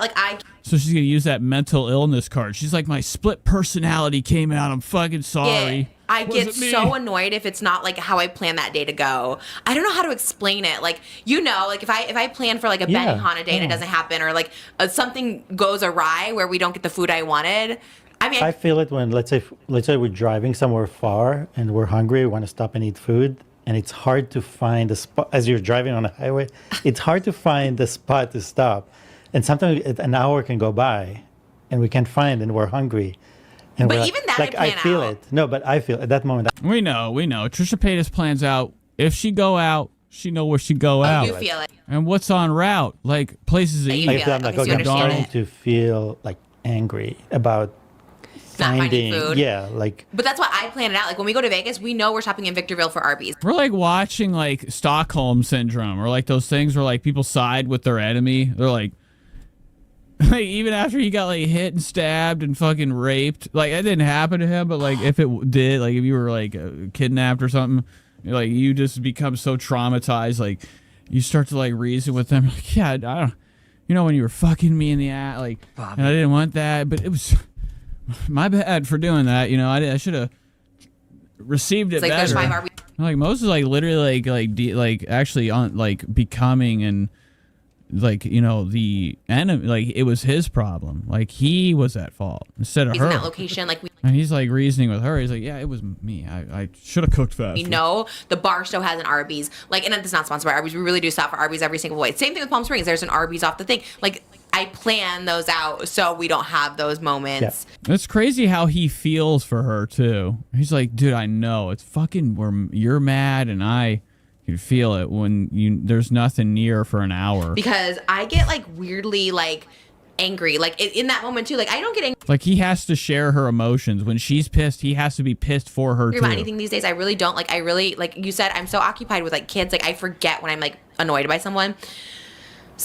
So she's gonna use that mental illness card. She's like, my split personality came out. I'm fucking sorry. Yeah, I get so annoyed if it's not like how I plan that day to go. I don't know how to explain it. Like, you know, like if I plan for like a Benihana day and it doesn't happen, or like something goes awry where we don't get the food I wanted. I mean, I feel it when let's say we're driving somewhere far and we're hungry, we want to stop and eat food. And it's hard to find a spot as you're driving on a highway. It's hard to find the spot to stop. And sometimes an hour can go by and we can't find and we're hungry. And but we're even that like, I I feel out. it. No, but I feel at that moment. We know. Trisha Paytas plans out. If she go out, she know where she go out. You feel it. And what's on route? Like places to eat. I feel I'm like, okay, I'm starting it. to feel like angry about Not finding food. Yeah, like. But that's why I plan it out. Like when we go to Vegas, we know we're shopping in Victorville for Arby's. We're like watching like Stockholm Syndrome, or like those things where like people side with their enemy. They're like even after he got like hit and stabbed and fucking raped, like that didn't happen to him, but like if it did, like if you were like kidnapped or something, like you just become so traumatized, like you start to like reason with them, like, yeah, I don't, you know, when you were fucking me in the ass, like, and I didn't want that, but it was my bad for doing that, you know. I should have received it It's like better. there's 5 Arby's. Like Moses, like literally, like actually on like becoming and like, you know, the enemy, like it was his problem. Like he was at fault instead of He's her. in that location, like And he's like reasoning with her. He's like, yeah, it was me. I should have cooked faster. we know the bar still has an Arby's. Like, and it's not sponsored by Arby's. We really do stop for Arby's every single way. Same thing with Palm Springs. There's an Arby's off the thing. Like, I plan those out so we don't have those moments. Yeah. It's crazy how he feels for her too. He's like, dude, I know it's fucking. You're mad, and I can feel it when there's nothing near for an hour. Because I get like weirdly like angry, like in that moment too. Like I don't get angry Like he has to share her emotions. When she's pissed, he has to be pissed for her too. about anything these days. I really don't. Like I really, like you said, I'm so occupied with like kids. Like I forget when I'm like annoyed by someone.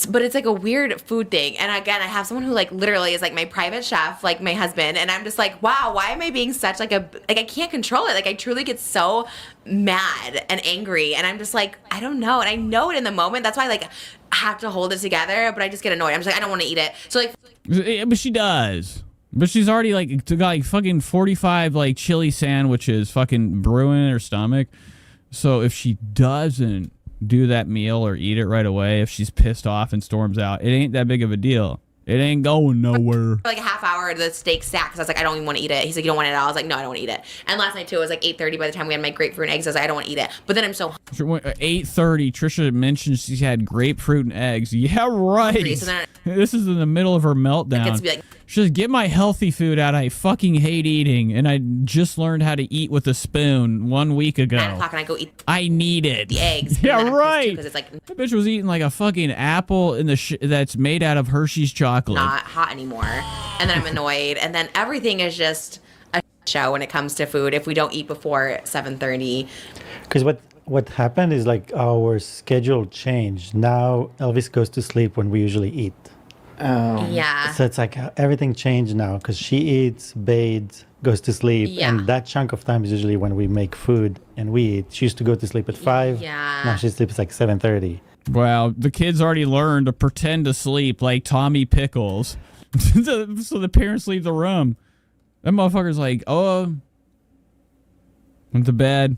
But it's like a weird food thing. And again, I have someone who like literally is like my private chef, like my husband. And I'm just like, wow, why am I being such like I can't control it. Like I truly get so mad and angry. And I'm just like, I don't know. And I know it in the moment. That's why like I have to hold it together. But I just get annoyed. I'm just like, I don't want to eat it. So like. Yeah, but she does. But she's already like got like fucking 45 like chili sandwiches fucking brewing in her stomach. So if she doesn't do that meal or eat it right away, if she's pissed off and storms out, it ain't that big of a deal. It ain't going nowhere. For like a half hour, the steak sat because I was like, I don't even want to eat it. He's like, you don't want it at all? I was like, no, I don't want to eat it. And last night too, it was like 8:30 by the time we had my grapefruit and eggs. I was like, I don't want to eat it. But then I'm so 8:30. Trisha mentioned she had grapefruit and eggs. Yeah, right. hungry. So then This is in the middle of her meltdown. gets to be like, She says, get my healthy food out. I fucking hate eating, and I just learned how to eat with a spoon 1 week ago. 9 o'clock and I go eat I need it. the eggs. Yeah, right. Because it's like That bitch was eating like a fucking apple in the that's made out of Hershey's chocolate. not hot anymore. And then I'm annoyed. And then everything is just a show when it comes to food if we don't eat before 7:30. Because what happened is like our schedule changed. Now Elvis goes to sleep when we usually eat. Yeah. So it's like everything changed now because she eats, bathes, goes to sleep. Yeah. And that chunk of time is usually when we make food and we eat. She used to go to sleep at 5. Yeah. Now she sleeps like 7:30. Wow, the kids already learned to pretend to sleep like Tommy Pickles. So the parents leave the room. That motherfucker's like, went to bed,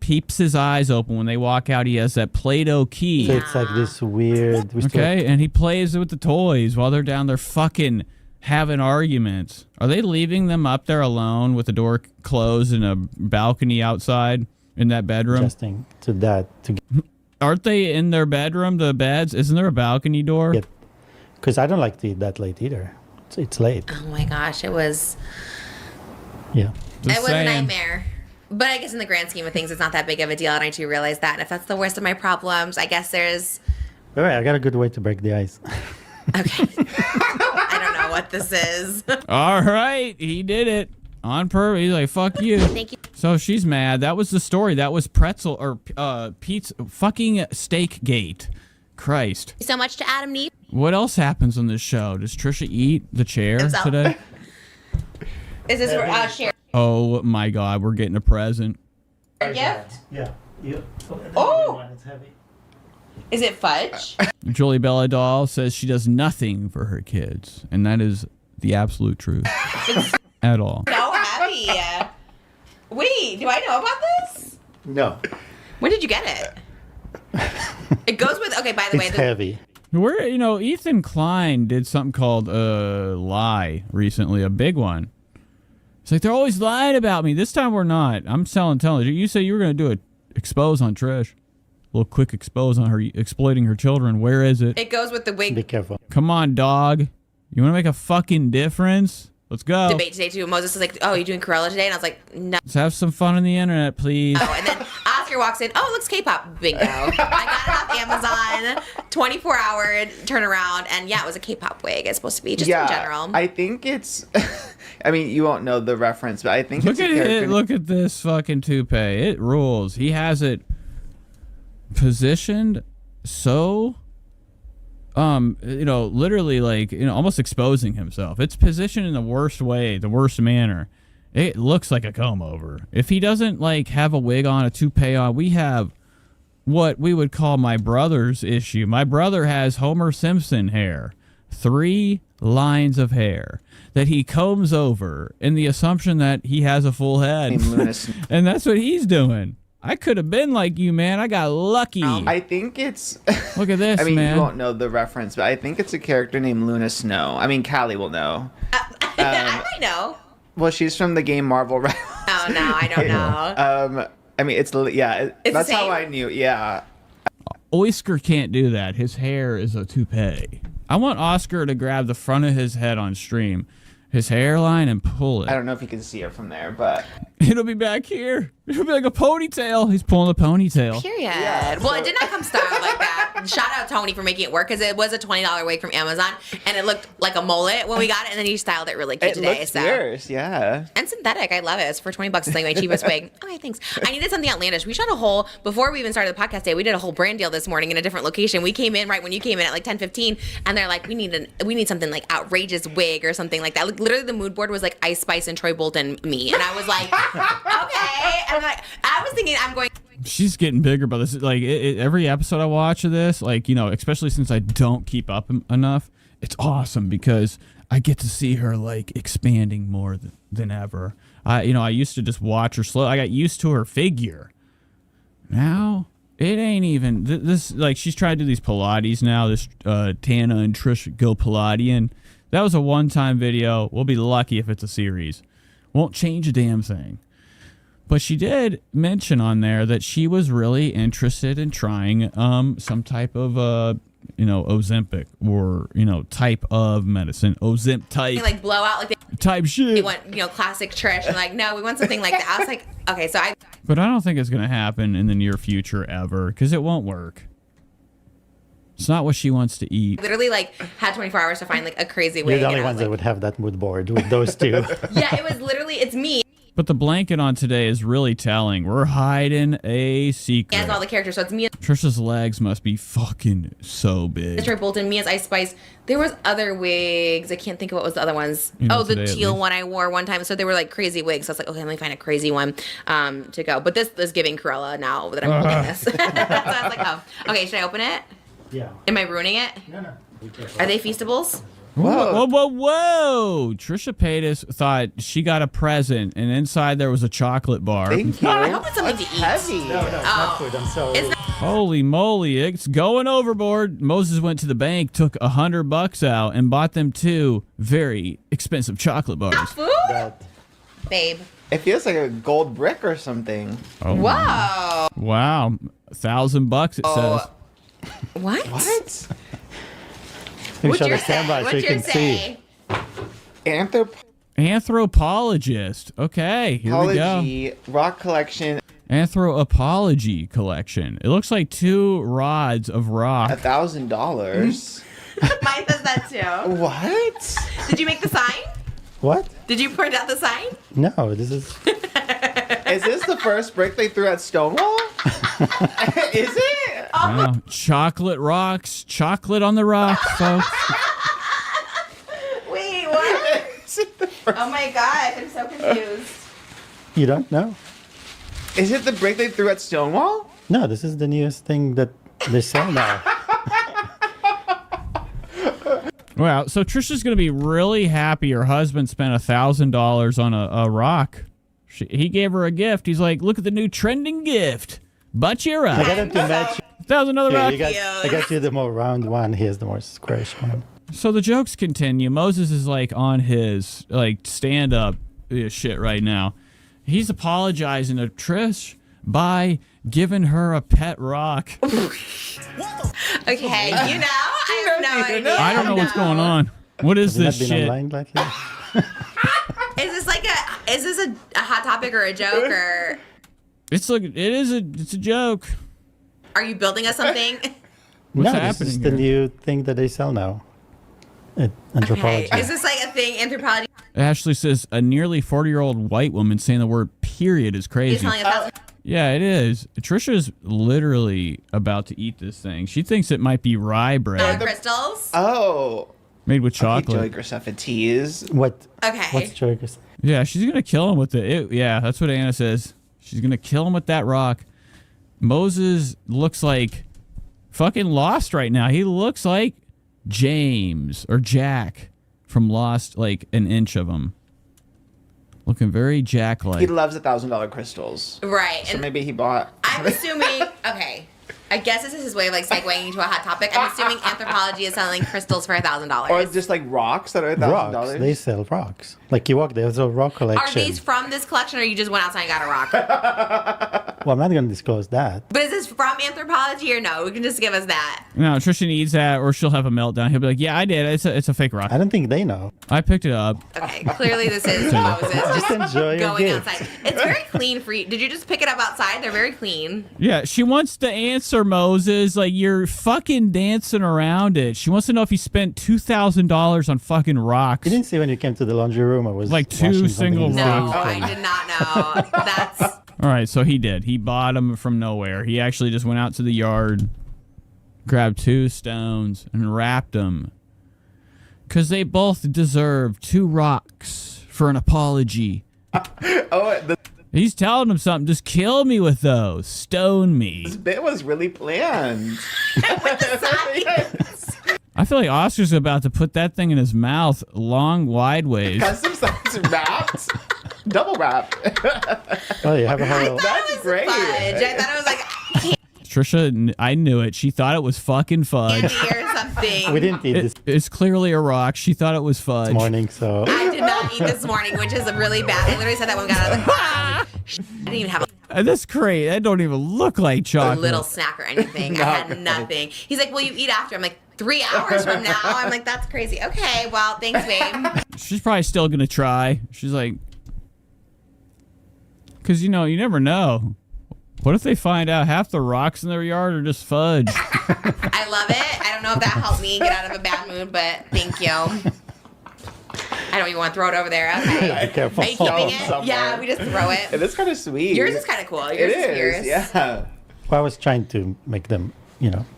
peeps his eyes open when they walk out. He has that Play-Doh key. So it's like this weird. Okay, and he plays with the toys while they're down there fucking having arguments. Are they leaving them up there alone with the door closed and a balcony outside in that bedroom? Adjusting to that to Aren't they in their bedroom, the beds? Isn't there a balcony door? get, because I don't like to eat that late either. It's late. Oh my gosh, it was Yeah. Just it was saying. a nightmare. But I guess in the grand scheme of things, it's not that big of a deal, and I do realize that. And if that's the worst of my problems, I guess there's. All right, I got a good way to break the ice. Okay. I don't know what this is. All right, he did it on purpose. He's like, fuck you. Thank you. So she's mad. That was the story. That was pretzel or pizza fucking steak gate. Christ. So much to Adam Neat. What else happens on this show? Does Trisha eat the chair Himself. today? Is this for share Oh my God, we're getting a present. a gift? Yeah. Oh! It's heavy. Is it fudge? Julie Bella Doll says she does nothing for her kids, and that is the absolute truth. At all. So heavy. Wait, do I know about this? No. When did you get it? It goes with. Okay, by the way, It's heavy. Where Ethan Klein did something called Lie recently, a big one. It's like they're always lying about me. This time we're not. I'm telling you. You said you were gonna do a expose on Trish. A little quick expose on her exploiting her children. Where is it? it goes with the Be wig careful. Come on, dog. You want to make a fucking difference? Let's go. debate today too. Moses was like, "Oh, you doing Cruella today?" And I was like, "No." Let's have some fun on the internet, please. And then Oscar walks in. Oh, it looks K-pop. Bingo. I got it off Amazon. 24-hour turnaround, and yeah, it was a K-pop wig. It's supposed to be just in general. I think it's. I mean, you won't know the reference, but I think Look it's at a character. it. Look at this fucking toupee. It rules. He has it positioned so literally like almost exposing himself. It's positioned in the worst way, the worst manner. It looks like a comb over. If he doesn't like have a wig on, a toupee on, we have what we would call my brother's issue. My brother has Homer Simpson hair. 3 lines of hair that he combs over in the assumption that he has a full head. Named Luna And that's what he's doing. I could have been like you, man. I got lucky. I think it's. Look at this, I mean, man. you won't know the reference, but I think it's a character named Luna Snow. I mean, Callie will know. I might know. Well, she's from the game Marvel Rivals. Oh no, I don't know. I mean, it's It's that's the how same? I knew. Yeah. Oscar can't do that. His hair is a toupee. I want Oscar to grab the front of his head on stream, his hairline, and pull it. I don't know if you can see it from there, but It'll be back here. It'll be like a ponytail. He's pulling a ponytail. Period. Yeah, Well, so- it did not come styled like that. Shout out Tony for making it work because it was a $20 wig from Amazon and it looked like a mullet when we got it, and then he styled it really cute it today. looks So fierce. Yeah. and synthetic, I love it. It's for $20. It's like my cheapest wig. Okay, thanks. I needed something outlandish. We shot a whole before we even started the podcast day. We did a whole brand deal this morning in a different location. We came in right when you came in at like 10:15, and they're like, we need something like outrageous wig or something like that. Like, literally, the mood board was like Ice Spice and Troy Bolton me, and I was like, okay. And I was thinking, I'm going. She's getting bigger, but this is like every episode I watch of this, like especially since I don't keep up enough, it's awesome because I get to see her like expanding more than ever. I used to just watch her slow. I got used to her figure. Now it ain't even this. Like she's trying to do these Pilates now. This Tana and Trish go Pilates. That was a one-time video. We'll be lucky if it's a series. Won't change a damn thing. But she did mention on there that she was really interested in trying some type of Ozempic or type of medicine, Ozemp type Like blowout, like type they shit. want classic Trish, and like no, we want something like that. I was like, okay, so I But I don't think it's gonna happen in the near future ever because it won't work. It's not what she wants to eat. literally like had 24 hours to find like a crazy You're wig. the and only I was ones that like, would have that mood board with those two. yeah, it was literally it's me But the blanket on today is really telling. We're hiding a secret. as all the characters. So it's me Trisha's legs must be fucking so as big. Troy Bolton, me as Ice Spice. There was other wigs. I can't think of what was the other ones. The today at teal least. one I wore one time. So they were like crazy wigs. So I was like, okay, let me find a crazy one to go. But this is giving Cruella now that I'm holding this. So I was like, oh, okay. Should I open it? Yeah. Am I ruining it? No. Are they feastables? Whoa, whoa, whoa! Trisha Paytas thought she got a present, and inside there was a chocolate bar. Thank you. I hope it's something That's to eat. heavy. No, it's not food. I'm sorry. It's not. Holy moly, it's going overboard. Moses went to the bank, took $100 out, and bought them 2 very expensive chocolate bars. Food? That, Babe. It feels like a gold brick or something. Oh, Whoa. wow. $1,000 it says. What? What? maybe What's show your the standby say? so you What's your can see. say? Anthropologist. Okay, here we go. Anthropology, rock collection, Anthropology collection. It looks like 2 rods of rock. $1,000. Mine says that too. What? Did you make the sign? What? Did you print out the sign? No, this is. Is this the first brick they threw at Stonewall? Is it? Wow. Chocolate rocks. Chocolate on the rock, folks. Wait, what? Is it the first? Oh my gosh, I'm so confused. You don't know? Is it the brick they threw at Stonewall? No, this is the newest thing that they sell now. Wow. So Trisha's going to be really happy her husband spent $1,000 on a rock. He gave her a gift. He's like, look at the new trending gift. Bocce rock. I got him to match. $1,000 Here, rock. I got you the more round one. Here's the more squarish one. So the jokes continue. Moses is like on his like stand-up shit right now. He's apologizing to Trish by giving her a pet rock. Okay, you know, I have no idea. I don't know what's going on. What is Have this you not been shit? online lately? Is this a hot topic or a joke or It's a joke. are you building us something? What's no, happening this is the here? new thing that they sell now. Anthropology. Okay. Is this like a thing, anthropology Ashley says a nearly 40-year-old white woman saying the word period is is crazy. telling us that? Yeah, it is. Trisha's literally about to eat this thing. She thinks it might be rye bread Crystals? Oh. made with Okay, chocolate. Joey Graceffa What? Okay. What's Joyous? Yeah, she's gonna kill him with it. Yeah, that's what Anna says. She's gonna kill him with that rock. Moses looks like fucking Lost right now. He looks like James or Jack from Lost, like an inch of him. Looking very Jack-like. He loves $1,000 crystals. Right. So And maybe he bought. I'm assuming, okay, I guess this is his way of like segueing into a hot topic. I'm assuming anthropology is selling crystals for Or $1,000. just like rocks that are Rocks. $1,000. They sell rocks. Like you walk, there's a rock Are collection. these from this collection or you just went outside and got a rock? Well, I'm not going to disclose that. But is this from anthropology or no? You can just give us that. No, Trisha needs that, or she'll have a meltdown. He'll be like, "Yeah, I did. It's a fake rock. I don't think they know. I picked it up." Okay, clearly this is Moses just enjoy your going gift. outside. It's very clean for you. Did you just pick it up outside? They're very clean. Yeah, she wants to answer Moses like you're fucking dancing around it. She wants to know if he spent $2,000 on fucking rocks. You didn't see when you came to the laundry room. I was Like two washing something single in the No, sink. I did not know. That's All right, so he did. He bought them from nowhere. He actually just went out to the yard, grabbed 2 stones, and wrapped them. Because they both deserve 2 rocks for an apology. Oh, He's telling him something. Just kill me with those. Stone me. this bit was really planned. I feel like Oscar's about to put that thing in his mouth long, wide ways. Custom size wrapped. Double wrapped. Oh, you have a whole. That's great. fudge. I thought it was like Trisha, I knew it. She thought it was fucking fudge. candy or something. We didn't eat this It's clearly a rock. She thought it was fudge. morning, so I did not eat this morning, which is really bad. I literally said that when we got out of the car. I was like, I didn't even have That's great. That don't even look like a chocolate. little snack or anything. I had nothing. He's like, "Will you eat after?" I'm like, 3 hours from now. I'm like, that's crazy. Okay, well, thanks, babe. She's probably still gonna try. She's like, because you never know. What if they find out half the rocks in their yard are just fudge? I love it. I don't know if that helped me get out of a bad mood, but thank you. I don't even want to throw it over there. Okay. be careful. Are you keeping Throw it it? somewhere. Yeah, we just throw It it. is kind of sweet. Yours is kind of cool. It Yours is. fierce. Yeah. Well, I was trying to make them,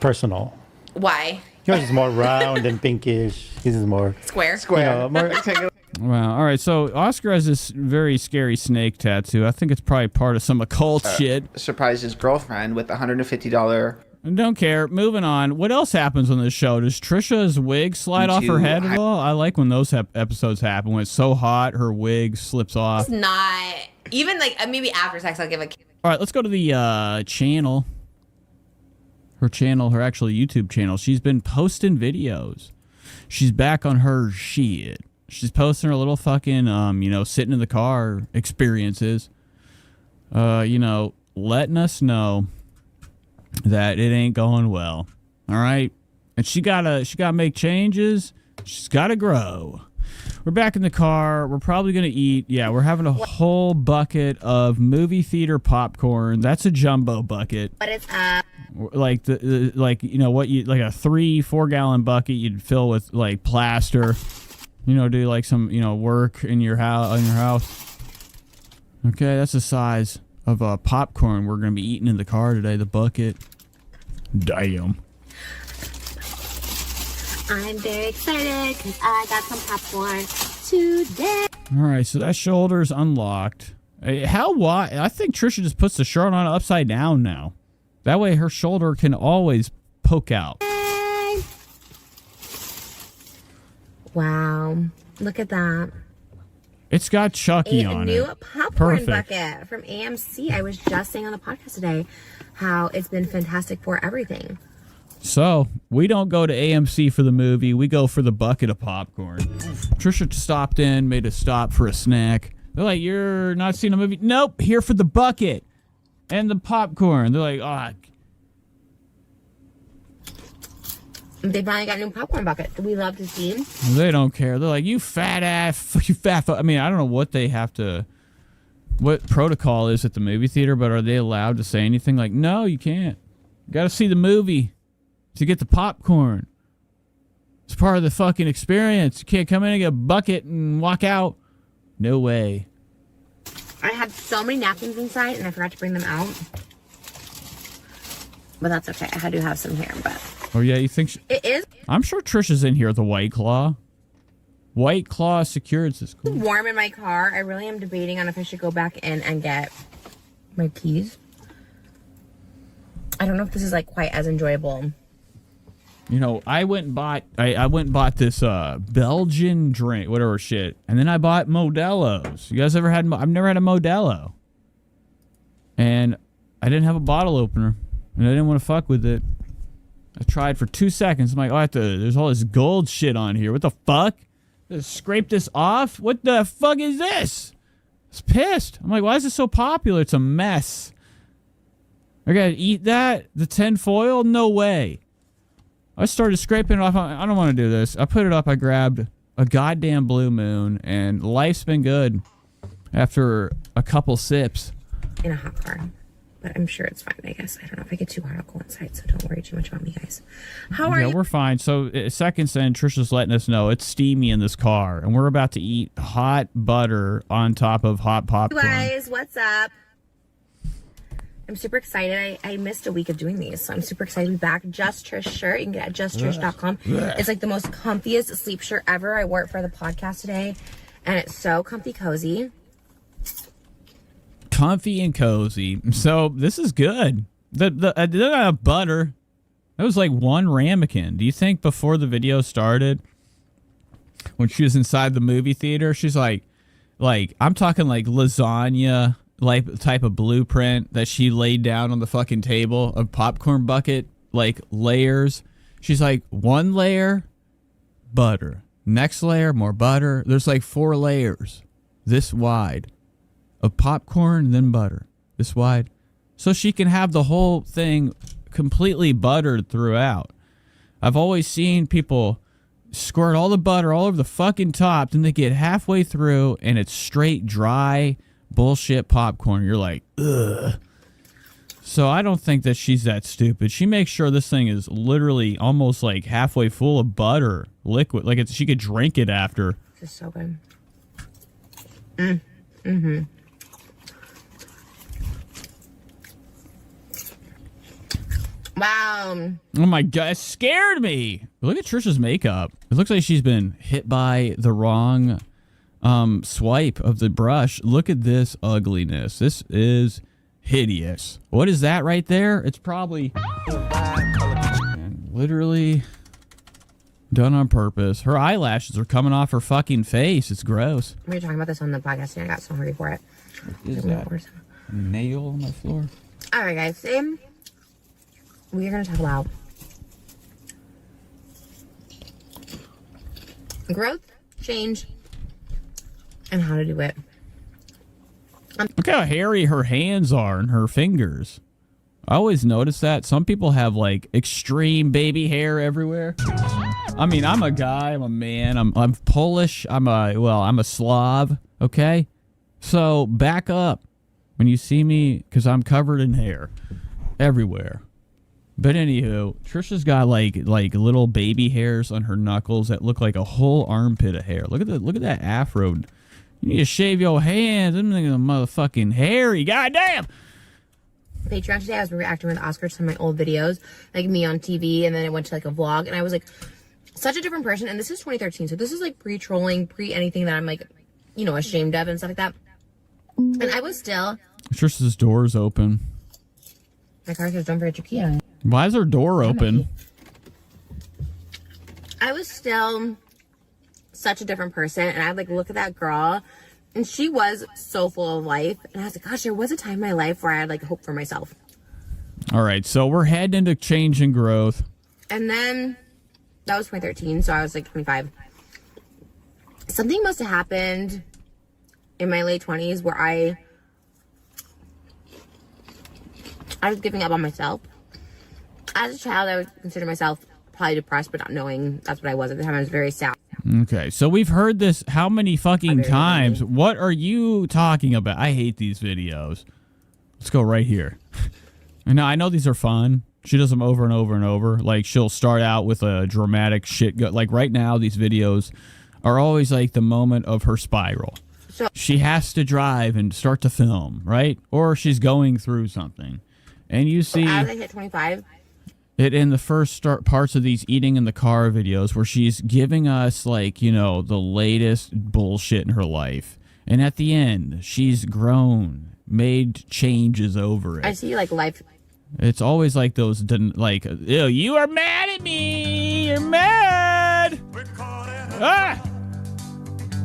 personal. Why? Yours is more round and pinkish. His is more, Square. Square. more. Rectangular. Wow. All right. So Oscar has this very scary snake tattoo. I think it's probably part of some occult shit. Surprised his girlfriend with $150. Don't care. Moving on. What else happens on this show? Does Trisha's wig slide off her head at all? I like when those episodes happen when it's so hot her wig slips off. It's not even like maybe after sex I'll give a All right. Let's go to the channel. her channel, her actual YouTube channel. She's been posting videos. She's back on her shit. She's posting her little fucking, sitting in the car experiences. Letting us know that it ain't going well. All right? And she gotta make changes. She's gotta grow. We're back in the car. We're probably gonna eat. Yeah, we're having a whole bucket of movie theater popcorn. That's a jumbo bucket. But it's like a 3-4 gallon bucket you'd fill with like plaster. Do like some work in your house. Okay, that's the size of popcorn we're gonna be eating in the car today. The bucket. Damn. I'm very excited because I got some popcorn today. All right, so that shoulder's unlocked. How wide? I think Trisha just puts the shirt on upside down now. That way her shoulder can always poke out. Wow. Look at that. It's got Chucky on it. A new popcorn Perfect. bucket from AMC. I was just saying on the podcast today how it's been fantastic for everything. So, we don't go to AMC for the movie. We go for the bucket of popcorn. Trisha stopped in, made a stop for a snack. They're like, you're not seeing a movie? Nope, here for the bucket and the popcorn. They're like, They finally got a new popcorn bucket. We love to see. They don't care. They're like, you fat ass, you fat fuck. I mean, I don't know what protocol is at the movie theater, but are they allowed to say anything? Like, no, you can't. You gotta see the movie to get the popcorn. It's part of the fucking experience. You can't come in and get a bucket and walk out. No way. I had so many napkins inside and I forgot to bring them out. But that's okay. I had to have some here, but... Oh, yeah, you think... It is I'm sure Trisha's in here with the White Claw. White Claw Securities is cool. warm in my car. I really am debating on if I should go back in and get my keys. I don't know if this is, like, quite as enjoyable. I went and bought this Belgian drink, whatever shit, and then I bought Modelo's. You guys ever had? I've never had a Modelo, and I didn't have a bottle opener, and I didn't want to fuck with it. I tried for 2 seconds. I'm like, there's all this gold shit on here. What the fuck? Just scrape this off? What the fuck is this? I was pissed. I'm like, why is this so popular? It's a mess. I gotta eat that? The tin foil? No way. I started scraping it off. I don't want to do this. I put it up. I grabbed a goddamn Blue Moon, and life's been good after a couple sips. In a hot car. But I'm sure it's fine, I guess. I don't know. If I get too hot, I'll go inside, so don't worry too much about me, guys. How are you? Yeah, we're fine. So, seconds in, Trisha's letting us know it's steamy in this car, and we're about to eat hot butter on top of hot popcorn. Guys, what's up? I'm super excited. I missed a week of doing these, so I'm super excited to be back. Just Trish shirt. You can get it at justtrish.com. It's like the most comfiest sleep shirt ever. I wore it for the podcast today, and it's so comfy cozy. Comfy and cozy. So this is good. They don't have butter. That was like one ramekin. Do you think before the video started, when she was inside the movie theater, she's like I'm talking like lasagna, like type of blueprint that she laid down on the fucking table, a popcorn bucket, like layers. She's like, one layer, butter. Next layer, more butter. There's like 4 layers this wide of popcorn, then butter this wide. So she can have the whole thing completely buttered throughout. I've always seen people squirt all the butter all over the fucking top, then they get halfway through and it's straight dry bullshit popcorn. You're like, ugh. So I don't think that she's that stupid. She makes sure this thing is literally almost like halfway full of butter, liquid. Like she could drink it after. This is so good. Wow. Oh my god, it scared me. Look at Trisha's makeup. It looks like she's been hit by the wrong swipe of the brush. Look at this ugliness. This is hideous. What is that right there? It's probably literally done on purpose. Her eyelashes are coming off her fucking face. It's gross. We were talking about this on the podcast, and I got so hungry for it. What is that? Nail on the floor? All right, guys. we are going to talk about growth, change, and how to do it. Look how hairy her hands are and her fingers. I always notice that. Some people have like extreme baby hair everywhere. I mean, I'm a guy, I'm a man, I'm Polish, I'm a Slav, okay? So back up when you see me, because I'm covered in hair everywhere. But anywho, Trisha's got like little baby hairs on her knuckles that look like a whole armpit of hair. Look at that afro. You need to shave your hands. I'm thinking of motherfucking hairy. Goddamn. Patreon today, I was reacting with Oscar to some of my old videos, like me on TV, and then I went to like a vlog, and I was like such a different person. And this is 2013, so this is like pre-trolling, pre-anything that I'm like, you know, ashamed of and stuff like that. And I was still. Trisha's door's open. My car says, "Don't forget your key on." Why is her door open? I was still such a different person, and I'd like look at that girl, and she was so full of life, and I was like, gosh, there was a time in my life where I had like hope for myself. All right, so we're heading into change and growth. And then that was 2013, so I was like 25. Something must have happened in my late 20s where I was giving up on myself. As a child, I would consider myself probably depressed, but not knowing that's what I was at the time. I was very sad. Okay, so we've heard this how many fucking times? What are you talking about? I hate these videos. Let's go right here. And I know these are fun. She does them over and over and over. Like, she'll start out with a dramatic shit. Like, right now, these videos are always like the moment of her spiral. So she has to drive and start to film, right? Or she's going through something. And you see as I hit 25, it in the first parts of these eating in the car videos where she's giving us, like, you know, the latest bullshit in her life. And at the end, she's grown, made changes over it. I see like life. It's always like those, like, ew, you are mad at me. You're mad. Ah!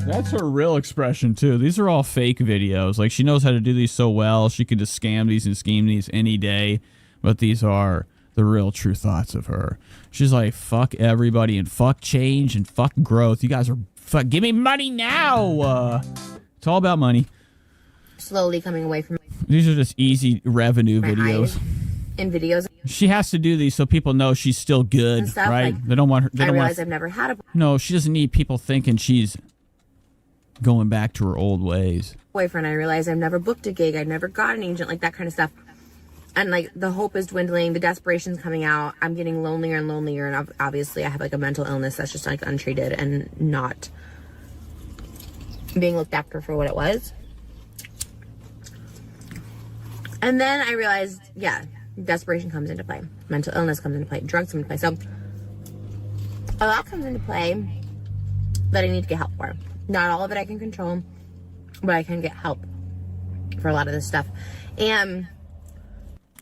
That's her real expression, too. These are all fake videos. Like, she knows how to do these so well. She could just scam these and scheme these any day. But these are the real true thoughts of her. She's like, fuck everybody and fuck change and fuck growth. You guys are, give me money now. It's all about money. Slowly coming away from These are just easy revenue videos. In videos. She has to do these so people know she's still good, Stuff, right? like, They don't want her. They I don't realize want. I've never had a No, she doesn't need people thinking she's going back to her old ways. boyfriend. I realize I've never booked a gig. I've never got an agent, like that kind of stuff. And like the hope is dwindling, the desperation's coming out. I'm getting lonelier and lonelier, and obviously I have like a mental illness that's just like untreated and not being looked after for what it was. And then I realized, yeah, desperation comes into play, mental illness comes into play, drugs come into play. So a lot comes into play that I need to get help for. Not all of it I can control, but I can get help for a lot of this stuff. And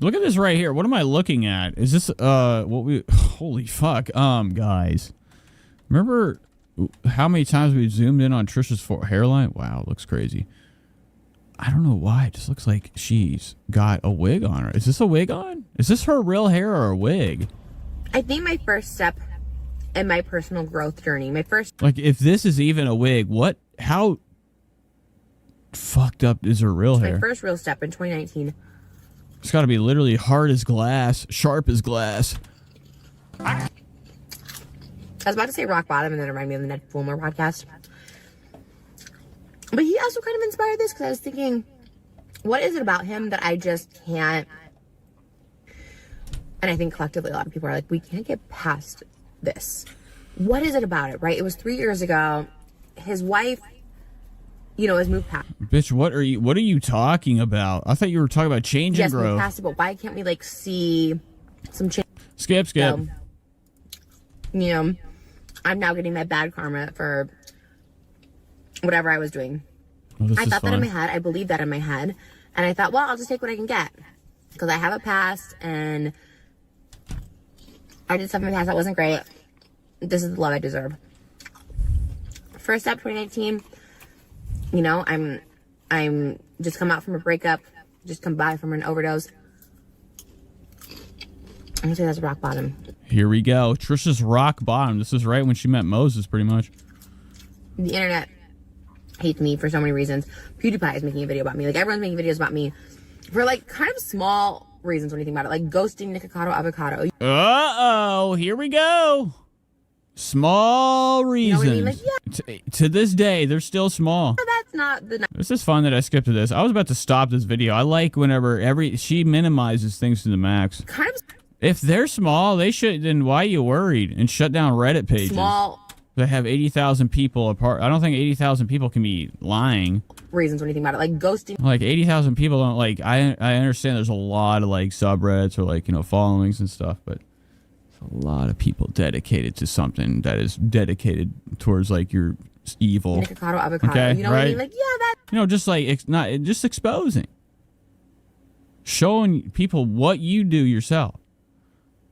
look at this right here. What am I looking at? Is this what we? Holy fuck, guys! Remember how many times we zoomed in on Trisha's hairline? Wow, it looks crazy. I don't know why. It just looks like she's got a wig on her. Is this a wig on? Is this her real hair or a wig? I think my first step in my personal growth journey, Like, if this is even a wig, how fucked up is her real hair? my first real step in 2019. It's got to be literally hard as glass, sharp as glass. I was about to say rock bottom, and then it reminded me of the Ned Fulmer podcast. But he also kind of inspired this, because I was thinking, what is it about him that I just can't? And I think collectively a lot of people are like, we can't get past this. What is it about it, right? It was 3 years ago. His wife, has moved past. Bitch, what are you talking about? I thought you were talking about change and Yes, growth. moved past it, but why can't we see some change? Skip. So, I'm now getting that bad karma for whatever I was doing. Oh, I thought that in my head. I believed that in my head. And I thought, well, I'll just take what I can get. Because I have a past, and I did stuff in my past that wasn't great. This is the love I deserve. First step, 2019. I'm just come out from a breakup. Just come by from an overdose. I'm gonna say that's rock bottom. Here we go. Trisha's rock bottom. This is right when she met Moses, pretty much. The internet hates me for so many reasons. PewDiePie is making a video about me. Like, everyone's making videos about me for, like, kind of small reasons when you think about it. Like, ghosting Nikocado Avocado. Uh-oh. Here we go. Small reasons. You know what I mean? Like, To this day, they're still small. that's not the... This is fun that I skipped to this. I was about to stop this video. I like whenever she minimizes things to the max. Kind of If they're small, they should. Then why are you worried? And shut down Reddit pages small that have 80,000 people apart. I don't think 80,000 people can be lying. reasons when you think about it. Like, ghosting... Like 80,000 people don't like. I understand there's a lot of like subreddits or like followings and stuff, but there's a lot of people dedicated to something that is dedicated towards like your evil. Nikocado Avocado. Okay, You know what I right? mean? Like, yeah, that... Just like not just exposing, showing people what you do yourself.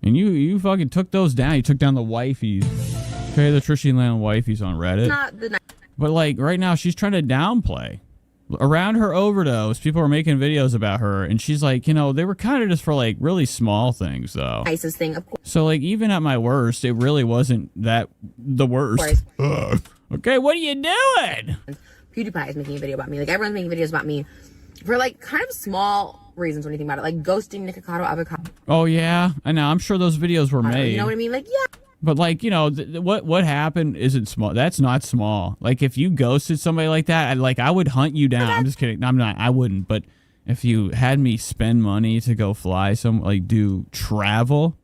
And you fucking took those down. You took down the wifeys. Okay, the Trisha Land wifeys on Reddit. Not the... But like right now, she's trying to downplay. Around her overdose, people were making videos about her, and she's like, they were kind of just for like really small things, though. nicest thing, of course. So like, even at my worst, it really wasn't that the worst. Ugh. Okay, what are you doing? PewDiePie is making a video about me. Like, everyone's making videos about me for, like, kind of small reasons when you think about it. Like, ghosting Nikocado Avocado. Oh yeah, I know. I'm sure those videos were made. You know what I mean? Like, yeah. But like, what happened isn't small. That's not small. Like, if you ghosted somebody like that, I would hunt you down. I'm just kidding. I'm not. I wouldn't. But if you had me spend money to go fly do travel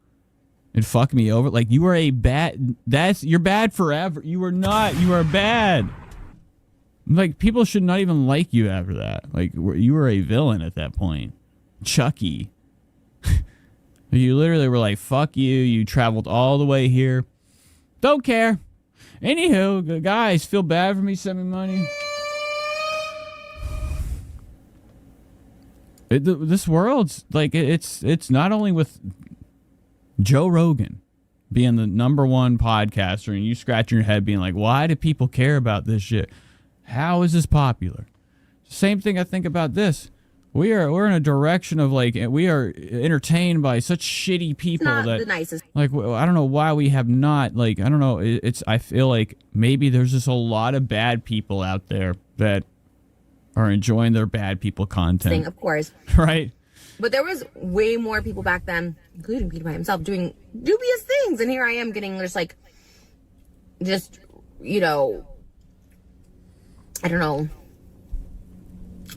and fuck me over, like, you are a bad. You're bad forever. You are not. You are bad. Like, people should not even like you after that. Like, you were a villain at that point. Chucky. You literally were like, fuck you. You traveled all the way here. Don't care. Anywho, guys, feel bad for me. Send me money. This world's like, it's not only with Joe Rogan being the #1 podcaster and you scratching your head being like, why do people care about this shit? How is this popular? Same thing I think about this. We're in a direction of like, we are entertained by such shitty people Not that the nicest. like, I don't know why we have not, like, I don't know. I feel like maybe there's just a lot of bad people out there that are enjoying their bad people content. Thing, of course. Right? But there was way more people back then, including PewDiePie himself, doing dubious things. And here I am getting just like,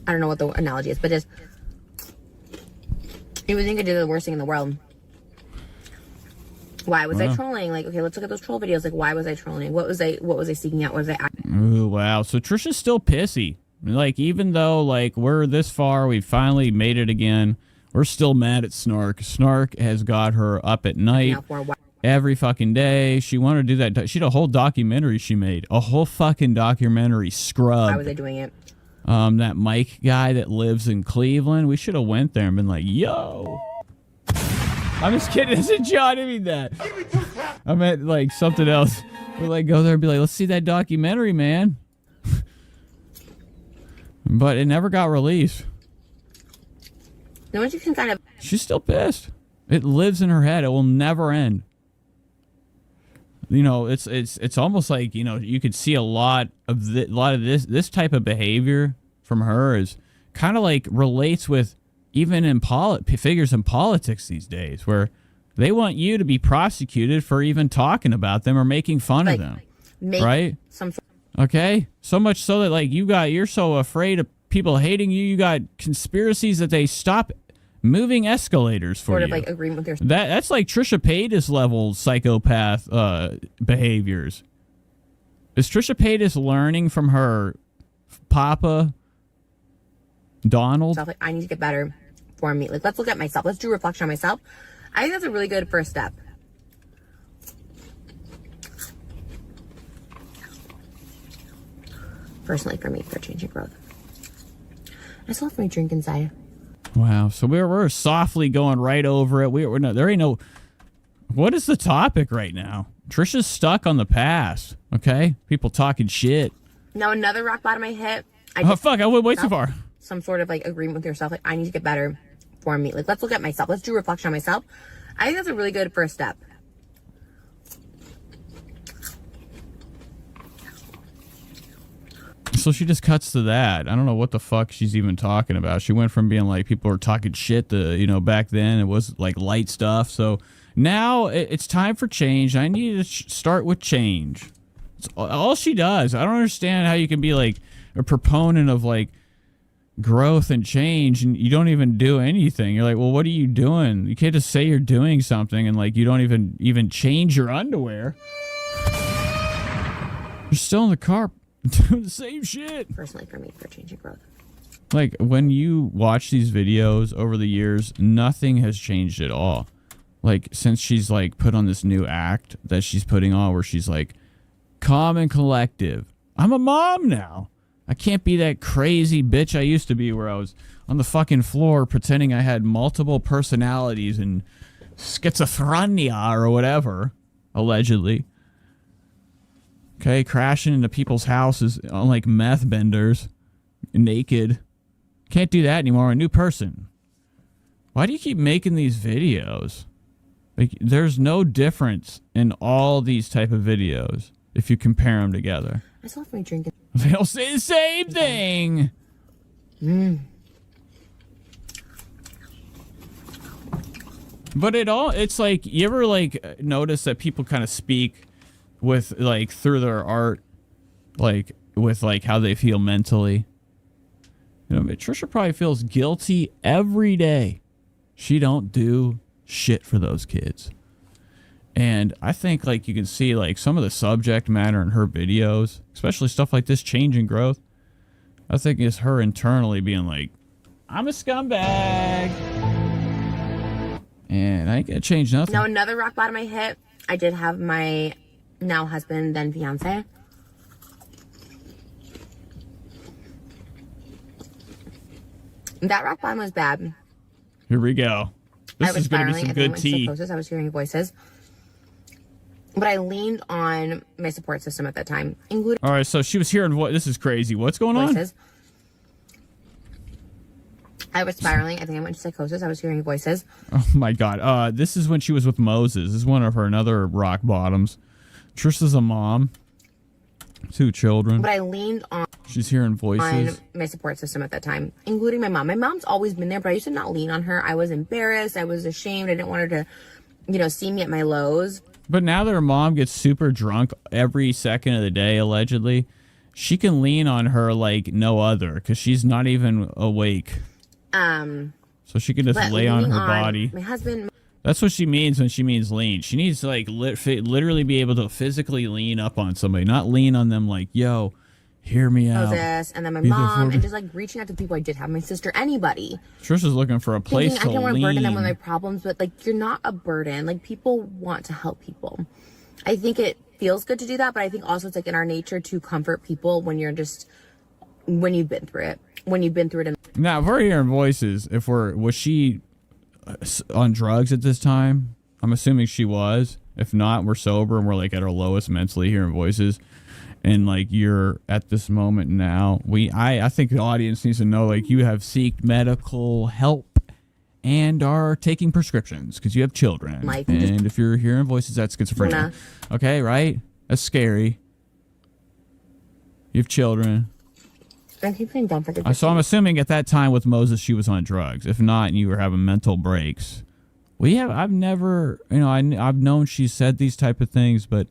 I don't know what the analogy is, but just, you would think I did the worst thing in the world. Why was I trolling? Like, okay, let's look at those troll videos. Like, why was I trolling? What was I seeking out? What was I... Ooh, wow. So Trisha's still pissy. Like, even though, like, we're this far, we finally made it again, we're still mad at Snark. Snark has got her up at night every fucking day. She wanted to do that. She had a whole documentary she made. A whole fucking documentary, Scrub. Why was I doing it? That Mike guy that lives in Cleveland, we should have went there and been like, yo. I'm just kidding. It's a joke. I didn't mean that. I meant like something else. We'd like go there and be like, let's see that documentary, man. But it never got released. No one you can kind of... She's still pissed. It lives in her head. It will never end. It's almost like, you could see a lot of this type of behavior from her is kind of like relates with even in figures in politics these days, where they want you to be prosecuted for even talking about them or making fun of them, right? Okay, so much so that like you're so afraid of people hating you. You got conspiracies that they stop moving escalators for sort you. of like agreement with their... That's like Trisha Paytas level psychopath behaviors. Is Trisha Paytas learning from her Papa Donald? Like, I need to get better for me. Like, let's look at myself. Let's do reflection on myself. I think that's a really good first step. Personally, for me, for change and growth. I still have my drink inside. Wow. So we're softly going right over it. We're no, there ain't no... What is the topic right now? Trisha's stuck on the past. Okay? People talking shit. Now, another rock bottom I hit. Fuck. I went way too far. Some sort of like agreement with yourself. Like, I need to get better for me. Like, let's look at myself. Let's do reflection on myself. I think that's a really good first step. So she just cuts to that. I don't know what the fuck she's even talking about. She went from being like people were talking shit to, you know, back then it was like light stuff. So now it's time for change. I need to start with change. It's all she does. I don't understand how you can be like a proponent of like growth and change and you don't even do anything. You're like, well, what are you doing? You can't just say you're doing something and like you don't even change your underwear. You're still in the car doing the same shit. Personally, for me, for change and growth. Like when you watch these videos over the years, nothing has changed at all. Like since she's like put on this new act that she's putting on where she's like calm and collective. I'm a mom now. I can't be that crazy bitch I used to be where I was on the fucking floor pretending I had multiple personalities and schizophrenia or whatever, allegedly. Okay, crashing into people's houses on like meth benders, naked. Can't do that anymore. I'm a new person. Why do you keep making these videos? Like, there's no difference in all these type of videos if you compare them together. I still have my drink. They all say the same thing. But it's like, you ever like notice that people kind of speak with like through their art, like with like how they feel mentally? You know, Trisha probably feels guilty every day. She don't do shit for those kids. And I think like you can see like some of the subject matter in her videos, especially stuff like this, change and growth. I think it's her internally being like, I'm a scumbag. And I ain't gonna change nothing. Now, another rock bottom I hit, I did have my now husband, then fiance. That rock bottom was bad. Here we go. This I was is gonna be spiraling. some I good think I went to tea. psychosis. I was hearing voices. But I leaned on my support system at that time, including All right, so she was hearing what? This is crazy. What's going on? voices. I was spiraling. I think I went to psychosis. I was hearing voices. Oh my god. This is when she was with Moses. This is one of her another rock bottoms. Trisha's a mom. 2 children. But I leaned on She's hearing voices. my support system at that time, including my mom. My mom's always been there, but I used to not lean on her. I was embarrassed. I was ashamed. I didn't want her to, see me at my lows. But now that her mom gets super drunk every second of the day, allegedly, she can lean on her like no other because she's not even awake. So she can just But lay on her leaning body. My husband. That's what she means when she means lean. She needs to like literally be able to physically lean up on somebody, not lean on them like, yo, hear me out. Moses, and then my Be there mom, for and just like reaching out to people I did have, my sister, anybody. Trisha's looking for a place Thinking I to don't want to burden them with my lean. problems, but like you're not a burden. Like people want to help people. I think it feels good to do that, but I think also it's like in our nature to comfort people when you've been through it. When you've been through it. Now, if we're hearing voices, was she on drugs at this time? I'm assuming she was. If not, we're sober and we're like at our lowest mentally hearing voices. And like you're at this moment now, I think the audience needs to know like you have sought medical help and are taking prescriptions because you have children. Life. And if you're hearing voices, that's schizophrenia. Okay, right? That's scary. You have children. I keep saying don't forget. So I'm assuming at that time with Moses, she was on drugs. If not, and you were having mental breaks. I've never, I've known she said these type of things, but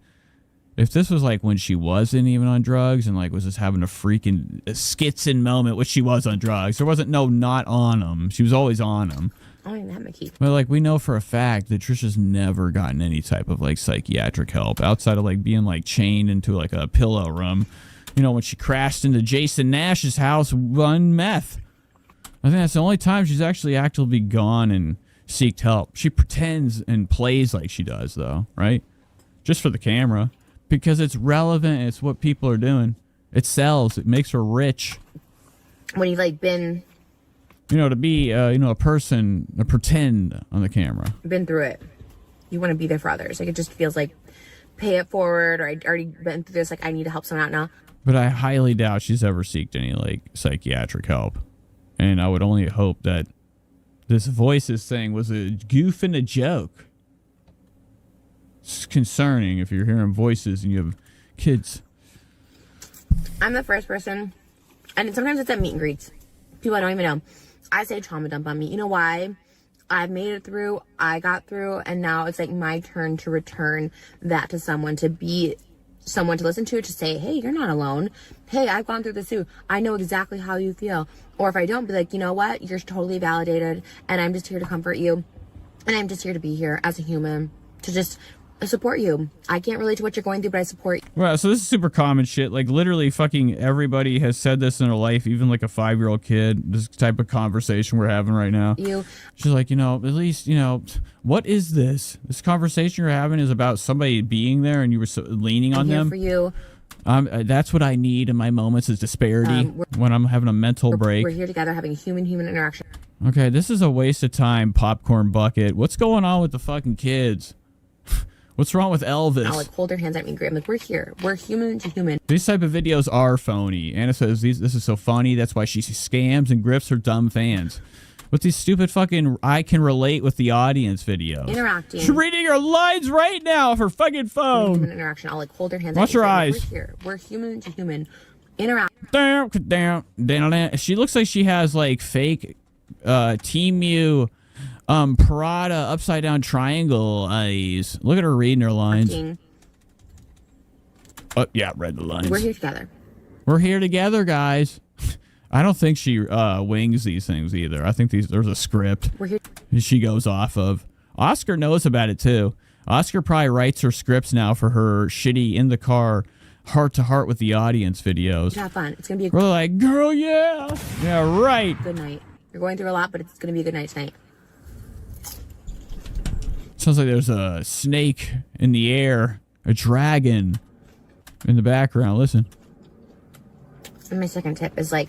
if this was like when she wasn't even on drugs and like was just having a freaking schizo moment, which she was on drugs, there wasn't not on them. She was always on them. I don't even have my key. But like we know for a fact that Trisha's never gotten any type of like psychiatric help outside of like being like chained into like a pillow room. When she crashed into Jason Nash's house on meth. I think that's the only time she's actually actively gone and seeked help. She pretends and plays like she does, though, right? Just for the camera. Because it's relevant. It's what people are doing. It sells. It makes her rich. When you've like been To be, a person, pretend on the camera. been through it, you want to be there for others. Like it just feels like pay it forward, or I already been through this. Like I need to help someone out now. But I highly doubt she's ever seeked any like psychiatric help. And I would only hope that this voices thing was a goof and a joke. It's concerning if you're hearing voices and you have kids. I'm the first person, and sometimes it's at meet and greets. People I don't even know. I say trauma dump on me. You know why? I've made it through, I got through, and now it's like my turn to return that to someone, to be someone to listen to say, hey, you're not alone. Hey, I've gone through this too. I know exactly how you feel. Or if I don't, be like, you know what? You're totally validated, and I'm just here to comfort you. And I'm just here to be here as a human, to just support you. I can't relate to what you're going through, but I support you. Well, so this is super common shit. Like, literally fucking everybody has said this in their life, even like a 5-year-old kid, this type of conversation we're having right now. She's like, you know, at least, you know, what is this? This conversation you're having is about somebody being there and you were leaning on them. For you. That's what I need in my moments is disparity when I'm having a mental break. We're here together having a human-human interaction. Okay, this is a waste of time, popcorn bucket. What's going on with the fucking kids? What's wrong with Elvis? I'll like hold their hands at me and I'm like, we're here. We're human to human. These type of videos are phony. Anna says this is so funny. That's why she scams and grips her dumb fans. With these stupid fucking I can relate with the audience videos. Interacting. She's reading her lines right now off her fucking phone. Human interaction. I'll like hold their hands. Watch her eyes. We're here. We're human to human. Interact. She looks like she has like fake Temu Prada upside down triangle eyes. Look at her reading her lines. Oh yeah, read the lines. We're here together. We're here together, guys. I don't think she wings these things either. I think there's a script she goes off of. Oscar knows about it too. Oscar probably writes her scripts now for her shitty in the car, heart to heart with the audience videos. Have fun. It's gonna be. We're like, girl, yeah, right. Good night. You're going through a lot, but it's gonna be a good night tonight. Sounds like there's a snake in the air, a dragon in the background. Listen. And my second tip is like,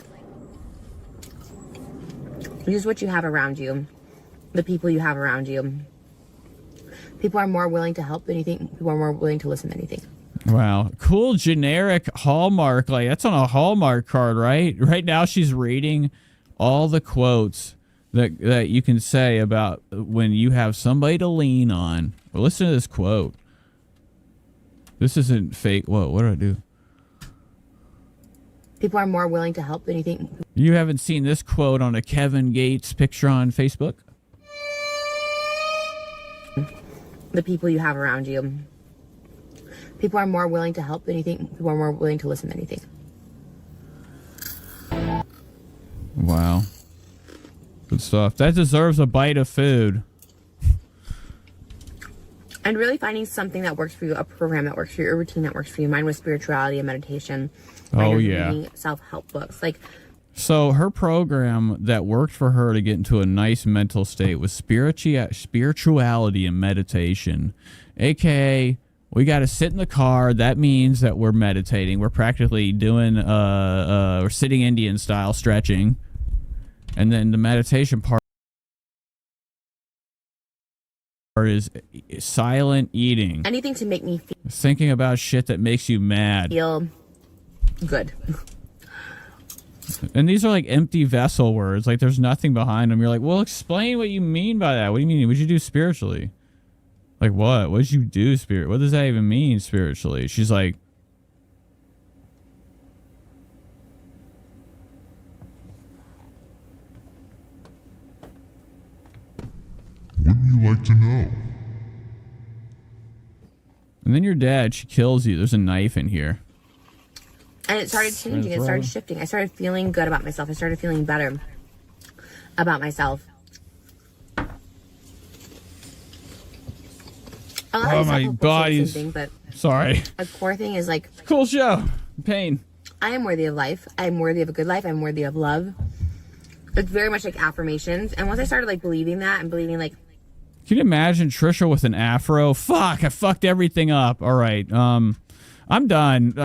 use what you have around you, the people you have around you. People are more willing to help than you think. People are more willing to listen than you think. Wow. Cool generic Hallmark. Like, that's on a Hallmark card, right? Right now she's reading all the quotes that you can say about when you have somebody to lean on. Well, listen to this quote. This isn't fake. Whoa, what do I do? People are more willing to help than you think. You haven't seen this quote on a Kevin Gates picture on Facebook? The people you have around you. People are more willing to help than you think. People are more willing to listen than you think. Wow. Good stuff. That deserves a bite of food. And really finding something that works for you, a program that works for you, a routine that works for you. Mine was spirituality and meditation. Oh, yeah. Reading self-help books. Like, so her program that worked for her to get into a nice mental state was spirituality and meditation. AKA, we got to sit in the car. That means that we're meditating. We're practically doing, we're sitting Indian style stretching. And then the meditation part is silent eating. anything to make me Thinking about shit that makes you mad. feel good. And these are like empty vessel words. Like there's nothing behind them. You're like, well, explain what you mean by that. What do you mean? What did you do spiritually? Like what? What did you do spirit? What does that even mean spiritually? She's like, wouldn't you like to know? and then your dad, she kills you. There's a knife in here. And it started changing. It started shifting. I started feeling good about myself. I started feeling better about myself. Oh, my body's... But Sorry. a core thing is like... Cool show. Pain. I am worthy of life. I am worthy of a good life. I'm worthy of love. It's very much like affirmations. And once I started like believing that and believing like... Can you imagine Trisha with an afro? Fuck, I fucked everything up. All right. I'm done.